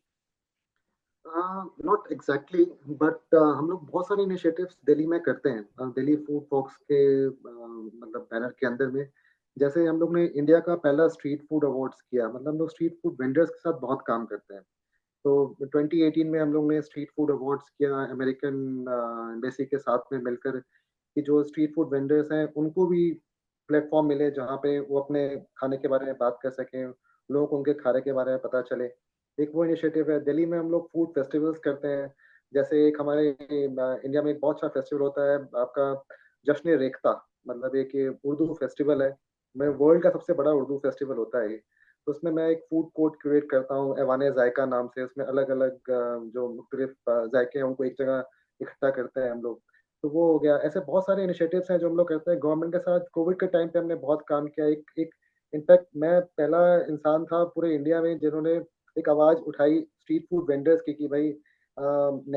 Not exactly, but हम लोग बहुत सारे initiatives Delhi में करते हैं, Delhi food वॉक्स के मतलब banner के अंदर में। जैसे हम लोग ने इंडिया का पहला स्ट्रीट फूड अवार्ड्स किया, मतलब हम लोग स्ट्रीट फूड वेंडर्स के साथ बहुत काम करते हैं। तो 2018 में हम लोग ने स्ट्रीट फूड अवार्ड्स किया अमेरिकन एम्बेसी के साथ में मिलकर, कि जो स्ट्रीट फूड वेंडर्स हैं उनको भी प्लेटफॉर्म मिले जहाँ पे वो अपने खाने के बारे में बात कर सकें, लोगों को उनके खाने के बारे में पता चले। एक वो इनिशिएटिव है। दिल्ली में हम लोग फूड फेस्टिवल्स करते हैं, जैसे एक हमारे इंडिया में एक बहुत अच्छा फेस्टिवल होता है आपका जश्न रेख्ता, मतलब एक उर्दू फेस्टिवल है, मैं वर्ल्ड का सबसे बड़ा उर्दू फेस्टिवल होता है ये। तो उसमें मैं एक फूड कोर्ट क्रिएट करता हूँ ऐवान जायका नाम से, उसमें अलग अलग जो मुख्तलिफ जायके हैं उनको एक जगह इकट्ठा करते हैं हम लोग। तो वो हो गया। ऐसे बहुत सारे इनिशिएटिव्स हैं जो हम लोग करते हैं गवर्नमेंट के साथ। कोविड के टाइम पे हमने बहुत काम किया। एक इनफैक्ट मैं पहला इंसान था पूरे इंडिया में जिन्होंने एक आवाज़ उठाई स्ट्रीट फूड वेंडर्स की, कि भाई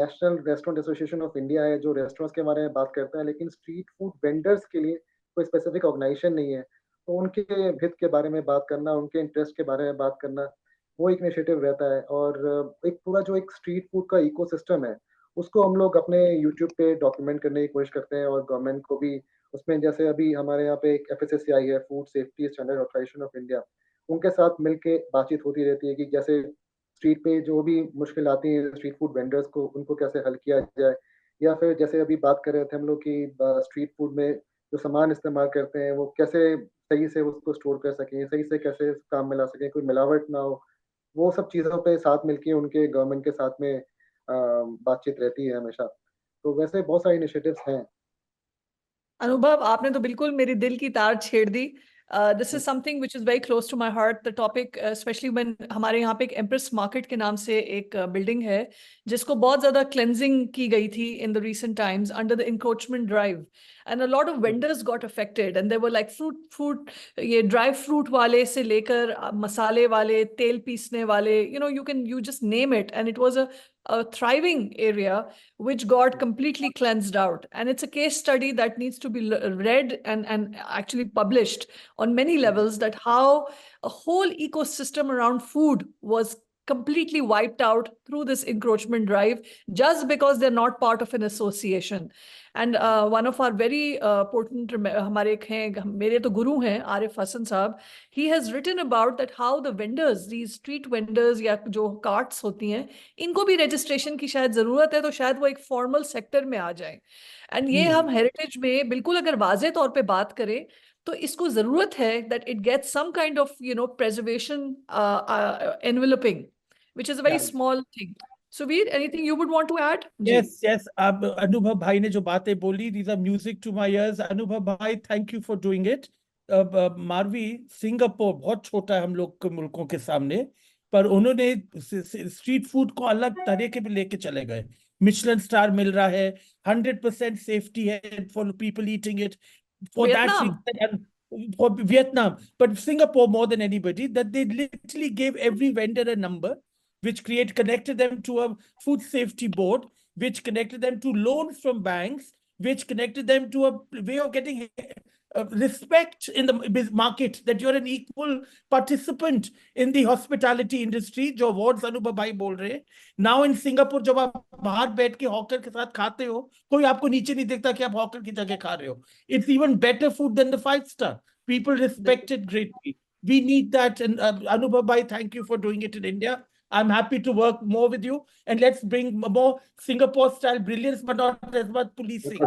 national restaurant association of India है जो रेस्टोरेंट्स के बारे में बात करता है, लेकिन स्ट्रीट फूड वेंडर्स के लिए कोई स्पेसिफिक ऑर्गेनाइजेशन नहीं है। तो उनके हित के बारे में बात करना, उनके इंटरेस्ट के बारे में बात करना, वो एक इनिशिएटिव रहता है। और एक पूरा जो एक स्ट्रीट फूड का इकोसिस्टम है उसको हम लोग अपने यूट्यूब पे डॉक्यूमेंट करने की कोशिश करते हैं, और गवर्नमेंट को भी उसमें, जैसे अभी हमारे यहाँ पे एक FSSAI है, food safety standard authorisation of India, उनके साथ मिलके बातचीत होती रहती है कि जैसे स्ट्रीट पे जो भी मुश्किल आती है स्ट्रीट फूड वेंडर्स को, उनको कैसे हल किया जाए। या फिर जैसे अभी बात कर रहे थे हम लोग कि स्ट्रीट फूड में जो सामान इस्तेमाल करते हैं वो कैसे सही से उसको स्टोर कर सकें, सही से कैसे काम में ला सकें, कोई मिलावट ना हो। वो सब चीज़ों पे साथ मिलके उनके गवर्नमेंट के साथ में बातचीत रहती है हमेशा। तो वैसे बहुत सारे इनिशिएटिव्स हैं। अनुभव, आपने तो बिल्कुल मेरी दिल की तार छेड़ दी। This is something which is very close to my heart, the topic, especially when हमारे यहाँ पे एक एम्प्रेस मार्केट के नाम से एक बिल्डिंग है जिसको बहुत ज्यादा क्लेंजिंग की गई थी in the recent times under the encroachment drive, and a lot of vendors got affected, and there were like fruit ये ड्राई फ्रूट वाले से लेकर मसाले वाले, तेल पीसने वाले, you just name it, and it was a thriving area which got completely cleansed out. And it's a case study that needs to be read and actually published on many levels, that how a whole ecosystem around food was completely wiped out through this encroachment drive just because they're not part of an association. And one of our very potent, हमारे एक हैं, मेरे तो गुरु हैं, आरिफ हसन साहब, he has written about that how the vendors, these street vendors या जो carts होती हैं, इनको भी रजिस्ट्रेशन की शायद ज़रूरत है, तो शायद वो एक फॉर्मल सेक्टर में आ जाए। एंड ये हम हेरिटेज में बिल्कुल अगर वाजे तौर पे बात करें तो इसको ज़रूरत है that it gets some kind of preservation enveloping, which is a very small thing. Suvir, anything you would want to add? Yes. अब अनुभव भाई ने जो बातें बोली, these are music to my ears. अनुभव भाई, thank you for doing it. Marvi, Singapore बहुत छोटा है हम लोग के मुल्कों के सामने, पर उन्होंने स्ट्रीट फूड को अलग तरीके पे लेके चले गए। मिशेलिन स्टार मिल रहा है, 100% सेफ्टी है for people eating it, for that reason, for Vietnam, but Singapore more than anybody, that they literally gave every vendor a number, which connected them to a food safety board, which connected them to loans from banks, which connected them to a way of getting respect in the market, that you're an equal participant in the hospitality industry, जो awards अनुभव भाई बोल रहे हैं। Now in Singapore, जब आप बाहर बैठ के हॉकर के साथ खाते हो, कोई आपको नीचे नहीं देखता कि आप हॉकर की जगह खा रहे हो। It's even better food than the 5-star. People respect it greatly. We need that, and Anubhav bhai, thank you for doing it in India. I'm happy to work more with you, and let's bring more Singapore-style brilliance, but not as much policing.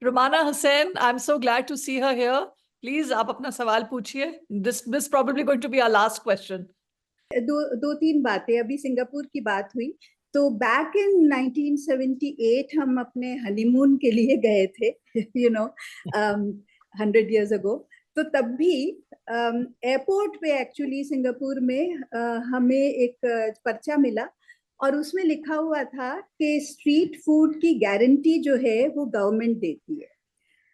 Rumana Hussain, I'm so glad to see her here. Please, आप अपना सवाल पूछिए. This is probably going to be our last question. दो तीन बातें. अभी Singapore की बात हुई, तो बैक इन 1978 हम अपने हनीमून के लिए गए थे, 100 years ago. तो तब भी एयरपोर्ट पे एक्चुअली सिंगापुर में हमें एक पर्चा मिला और उसमें लिखा हुआ था कि स्ट्रीट फूड की गारंटी जो है वो गवर्नमेंट देती है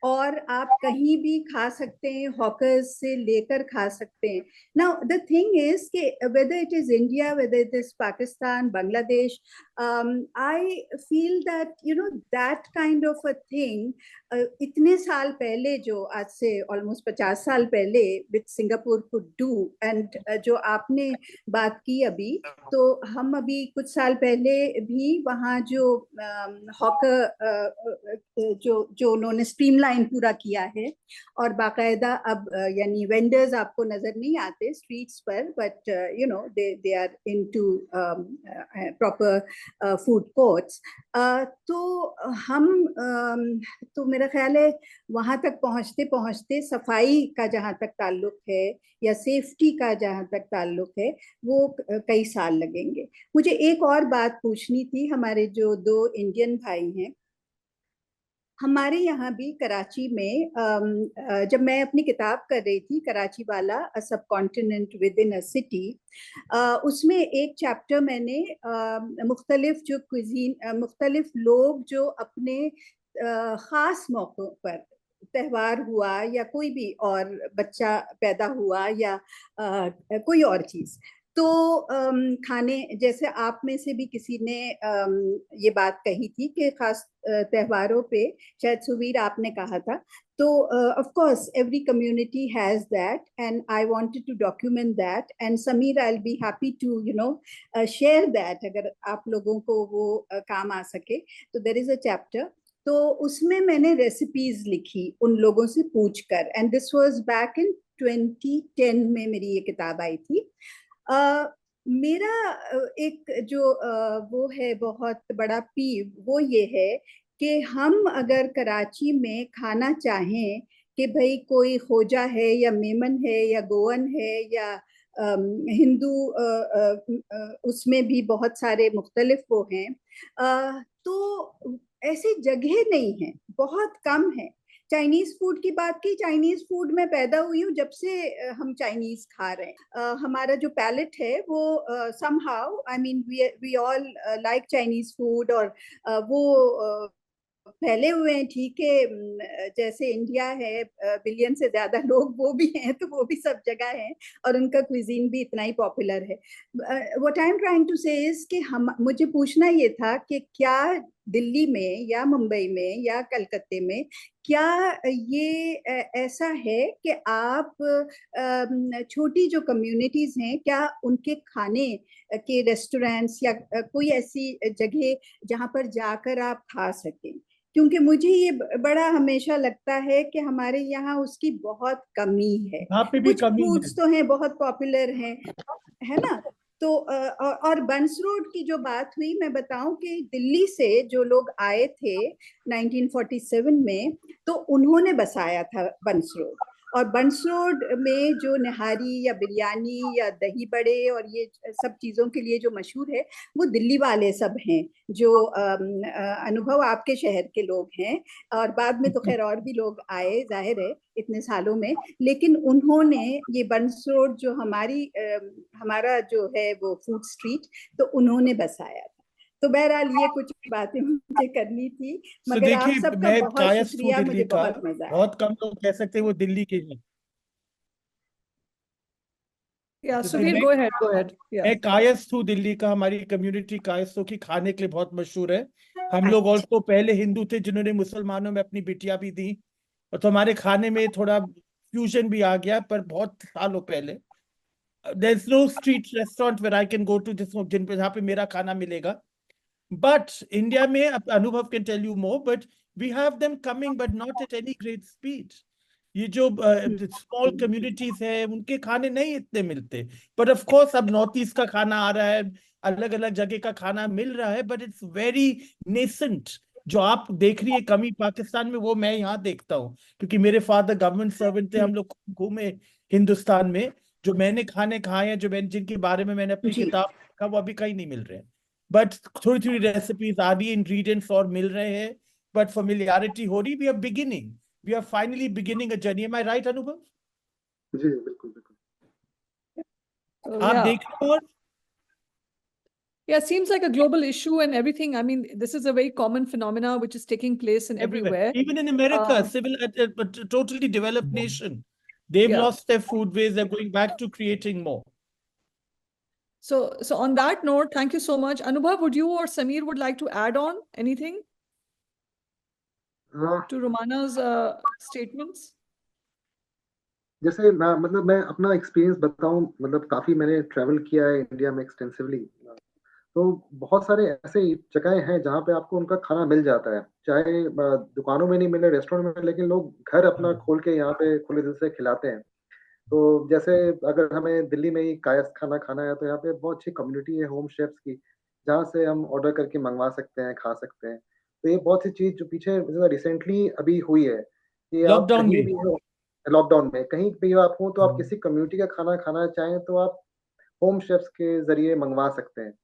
और आप कहीं भी खा सकते हैं, हॉकर्स से लेकर खा सकते हैं. नाउ द थिंग इज कि whether it is India, whether it is Pakistan, Bangladesh, I feel that that kind of a thing इतने साल पहले, जो आज से ऑलमोस्ट 50 साल पहले, विच सिंगापुर कुड डू. एंड जो आपने बात की अभी, तो हम अभी कुछ साल पहले भी वहाँ जो हॉकर जो उन्होंने स्ट्रीमलाइन पूरा किया है और बाकायदा अब यानी वेंडर्स आपको नजर नहीं आते स्ट्रीट्स पर, but they are into proper food courts. तो हम तो मेरा ख्याल है वहां तक पहुंचते पहुंचते सफाई का जहां तक ताल्लुक है या सेफ्टी का जहां तक ताल्लुक है वो कई साल लगेंगे. मुझे एक और बात पूछनी थी. हमारे जो 2 इंडियन भाई हैं, हमारे यहाँ भी कराची में जब मैं अपनी किताब कर रही थी, कराची वाला अ सब continent with in a city, उसमें एक चैप्टर मैंने मुख्तलिफ जो क्विजीन, मुख्तलिफ लोग जो अपने ख़ास मौक़ों पर, त्यौहार हुआ या कोई भी और बच्चा पैदा हुआ या कोई और चीज़, तो खाने, जैसे आप में से भी किसी ने ये बात कही थी कि खास त्योहारों पे, शायद सुवीर आपने कहा था, तो of course every community has that and I wanted to document that and Sameer, I'll be happy to share that अगर आप लोगों को वो काम आ सके. तो there is a chapter, तो उसमें मैंने रेसिपीज लिखी उन लोगों से पूछकर, and this was back in 2010 में मेरी ये किताब आई थी. मेरा एक जो वो है बहुत बड़ा पीव, वो ये है कि हम अगर कराची में खाना चाहें कि भाई कोई खोजा है या मेमन है या गोवन है या हिंदू, उसमें भी बहुत सारे मुख्तलिफ वो हैं, तो ऐसी जगह नहीं है, बहुत कम है. चाइनीज फूड की बात की, चाइनीज फूड में पैदा हुई हूँ, जब से हम चाइनीज खा रहे हैं. हमारा जो पैलेट है वो somehow, I mean we all like Chinese food, और वो फैले हुए हैं, ठीक है, जैसे इंडिया है, बिलियन से ज्यादा लोग वो भी हैं, तो वो भी सब जगह हैं और उनका क्विजीन भी इतना ही पॉपुलर है. What I am trying to say is कि मुझे पूछना ये था कि क्या दिल्ली में या मुंबई में या कलकत्ते में क्या ये ऐसा है कि आप छोटी जो कम्युनिटीज हैं, क्या उनके खाने के रेस्टोरेंट्स या कोई ऐसी जगह जहाँ पर जाकर आप खा सकें? क्योंकि मुझे ये बड़ा हमेशा लगता है कि हमारे यहाँ उसकी बहुत कमी है. कुछ फूड्स तो हैं बहुत पॉपुलर हैं, है ना. तो और बंस रोड की जो बात हुई, मैं बताऊं कि दिल्ली से जो लोग आए थे 1947 में, तो उन्होंने बसाया था बंस रोड, और बंस रोड में जो निहारी या बिरयानी या दही बड़े और ये सब चीज़ों के लिए जो मशहूर है, वो दिल्ली वाले सब हैं, जो अनुभव आपके शहर के लोग हैं, और बाद में तो खैर और भी लोग आए, जाहिर है, इतने सालों में, लेकिन उन्होंने ये बंस रोड जो हमारा जो है वो फूड स्ट्रीट, तो उन्होंने बसाया था. तो बहरहाल ये कुछ बातें मुझे करनी थी, मगर आप सबका बहुत शुक्रिया, मुझे बहुत मजा आया. बहुत कम लोग कह सकते हैं वो दिल्ली के हैं. मैं कायस्थ हूँ दिल्ली का. हमारी कम्युनिटी कायस्थों की खाने के लिए बहुत मशहूर है. हम लोग और तो पहले हिंदू थे जिन्होंने मुसलमानों में अपनी बेटियां भी दी, और तो हमारे खाने में थोड़ा फ्यूजन भी आ गया, पर बहुत सालों पहले. There's no street restaurant where I can go to जहाँ पे मेरा खाना मिलेगा. But India में, Anubhav can tell you more, but we have them coming, but not at any great speed. ये जो स्मॉल कम्युनिटीज है उनके खाने नहीं इतने मिलते, बट ऑफ कोर्स अब नॉर्थ ईस्ट का खाना आ रहा है, अलग अलग जगह का खाना मिल रहा है, बट इट्स वेरी नेसेंट। जो आप देख रही है कमी पाकिस्तान में, वो मैं यहाँ देखता हूँ, क्योंकि मेरे फादर गवर्नमेंट सर्वेंट थे, हम लोग घूमे हिंदुस्तान में, जो मैंने खाने खाए हैं, जो मैंने जिनके बारे में मैंने अपनी किताब लिखा, वो अभी कहीं नहीं मिल रहे हैं। बट थोड़ी थोड़ी रेसिपीज आ रही है, इंग्रेडिएंट्स और मिल रहे हैं, बट फेमिलियरिटी हो रही, we are finally beginning a journey. Am I right Anubhav? जी बिल्कुल बिल्कुल। आप देख रहे हो? Yeah, it seems like a global issue and everything. I mean, this is a very common phenomena which is taking place in everywhere. Even in America, totally developed nation, they've lost their foodways. They're going back to creating more. So on that note, thank you so much. Anubhav, would you or Samir would like to add on anything to Romana's statements? जैसे मैं अपना experience बताऊं, मतलब काफी मैंने travel किया है India में एक्सटेंसिवली, तो बहुत सारे ऐसे जगह हैं जहाँ पे आपको उनका खाना मिल जाता है, चाहे दुकानों में नहीं मिले, रेस्टोरेंट में, लेकिन लोग घर अपना खोल के यहाँ पे खुले दिल से खिलाते हैं। तो जैसे अगर हमें दिल्ली में ही कायस्थ खाना खाना है, तो यहाँ पे बहुत अच्छी कम्युनिटी है होम शेफ्स की, जहाँ से हम ऑर्डर करके मंगवा सकते हैं, खा सकते हैं। तो ये बहुत सी चीज जो पीछे रिसेंटली अभी हुई है कि आप कहीं भी हो, लॉकडाउन में कहीं भी आप हो, तो आप किसी कम्युनिटी का खाना खाना चाहें तो आप होम शेफ्स के जरिए मंगवा सकते हैं।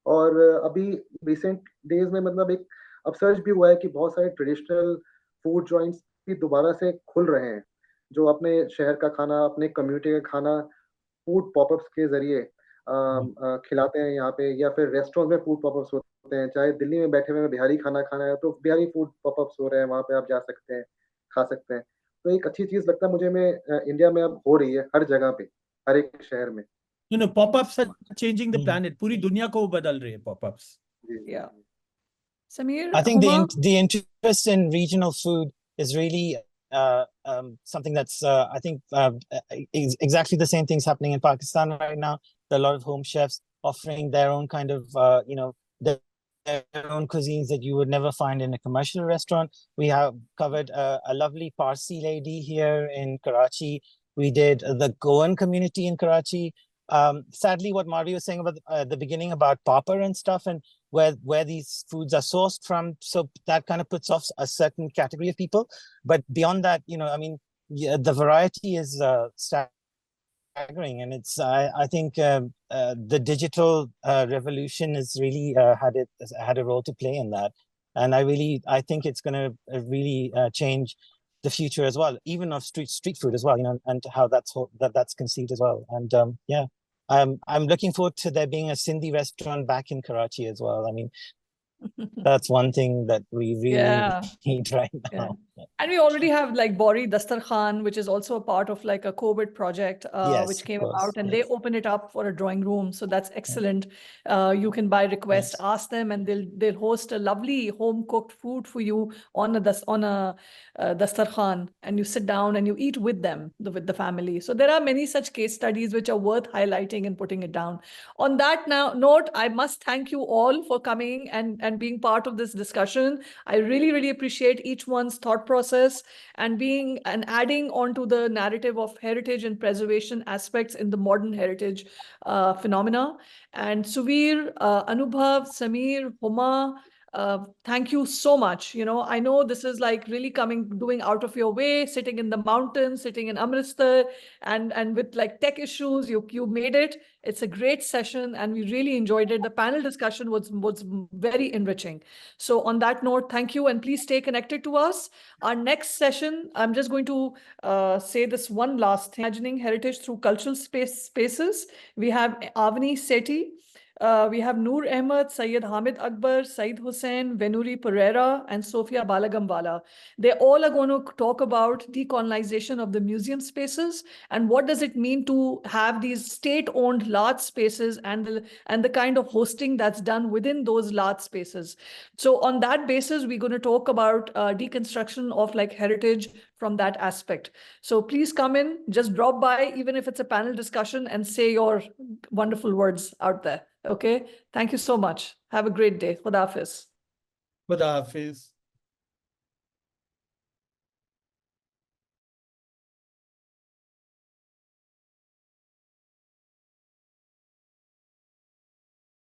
और अभी रिसेंट डेज में मतलब एक अपसर्ज भी हुआ है कि बहुत सारे ट्रेडिशनल फूड जॉइंट्स भी दोबारा से खुल रहे हैं, जो अपने शहर का खाना, अपने कम्युनिटी का खाना फूड पॉपअप्स के जरिए खिलाते हैं यहाँ पे, या फिर रेस्टोरेंट में फूड पॉपअप्स होते हैं। चाहे दिल्ली में बैठे हुए बिहारी खाना खाना है तो बिहारी फूड पॉपअप्स हो रहे हैं, वहाँ पे आप जा सकते हैं, खा सकते हैं। तो एक अच्छी चीज लगता है मुझे में इंडिया में अब हो रही है, हर जगह पे, हर एक शहर में। Pop-ups are changing the planet. पूरी दुनिया को बदल रहे हैं pop-ups. Yeah. Samir, I think the interest in regional food is really something that's I think exactly the same things happening in Pakistan right now. There are a lot of home chefs offering their own kind of their own cuisines that you would never find in a commercial restaurant. We have covered a lovely Parsi lady here in Karachi. We did the Goan community in Karachi. Sadly, what Marvi was saying about the beginning about pauper and stuff, and where these foods are sourced from, so that kind of puts off a certain category of people. But beyond that, I mean, the variety is staggering, and it's I think the digital revolution has really had a role to play in that, and I think it's going to really change the future as well, even of street food as well, and how that's conceived as well. And yeah, I'm looking forward to there being a Sindhi restaurant back in Karachi as well. I mean, that's one thing that we really need right now. Yeah. And we already have like Bori Dastarkhan, which is also a part of like a COVID project, which came about, and they open it up for a drawing room. So that's excellent. You can by request ask them, and they'll host a lovely home cooked food for you on a Dastarkhan, and you sit down and you eat with them, with the family. So there are many such case studies which are worth highlighting and putting it down. On that note, I must thank you all for coming and being part of this discussion. I really, really appreciate each one's thought process and adding onto the narrative of heritage and preservation aspects in the modern heritage phenomena. And Suvir, Anubhav, Samir, Huma, thank you so much. I know this is like really doing out of your way, sitting in the mountains, sitting in Amritsar, and with like tech issues, you made it. It's a great session, and we really enjoyed it. The panel discussion was very enriching. So on that note, thank you, and please stay connected to us. Our next session, I'm just going to say this one last thing: imagining heritage through cultural spaces. We have Avani Sethi. We have Noor Ahmed, Syed Hamid Akbar, Saeed Hussain, Venuri Pereira, and Sophia Balagamwala. They all are going to talk about decolonization of the museum spaces and what does it mean to have these state-owned large spaces and the kind of hosting that's done within those large spaces. So on that basis, we're going to talk about deconstruction of like heritage from that aspect. So please come in, just drop by, even if it's a panel discussion, and say your wonderful words out there. Okay. Thank you so much. Have a great day. Khuda Hafiz. Khuda Hafiz.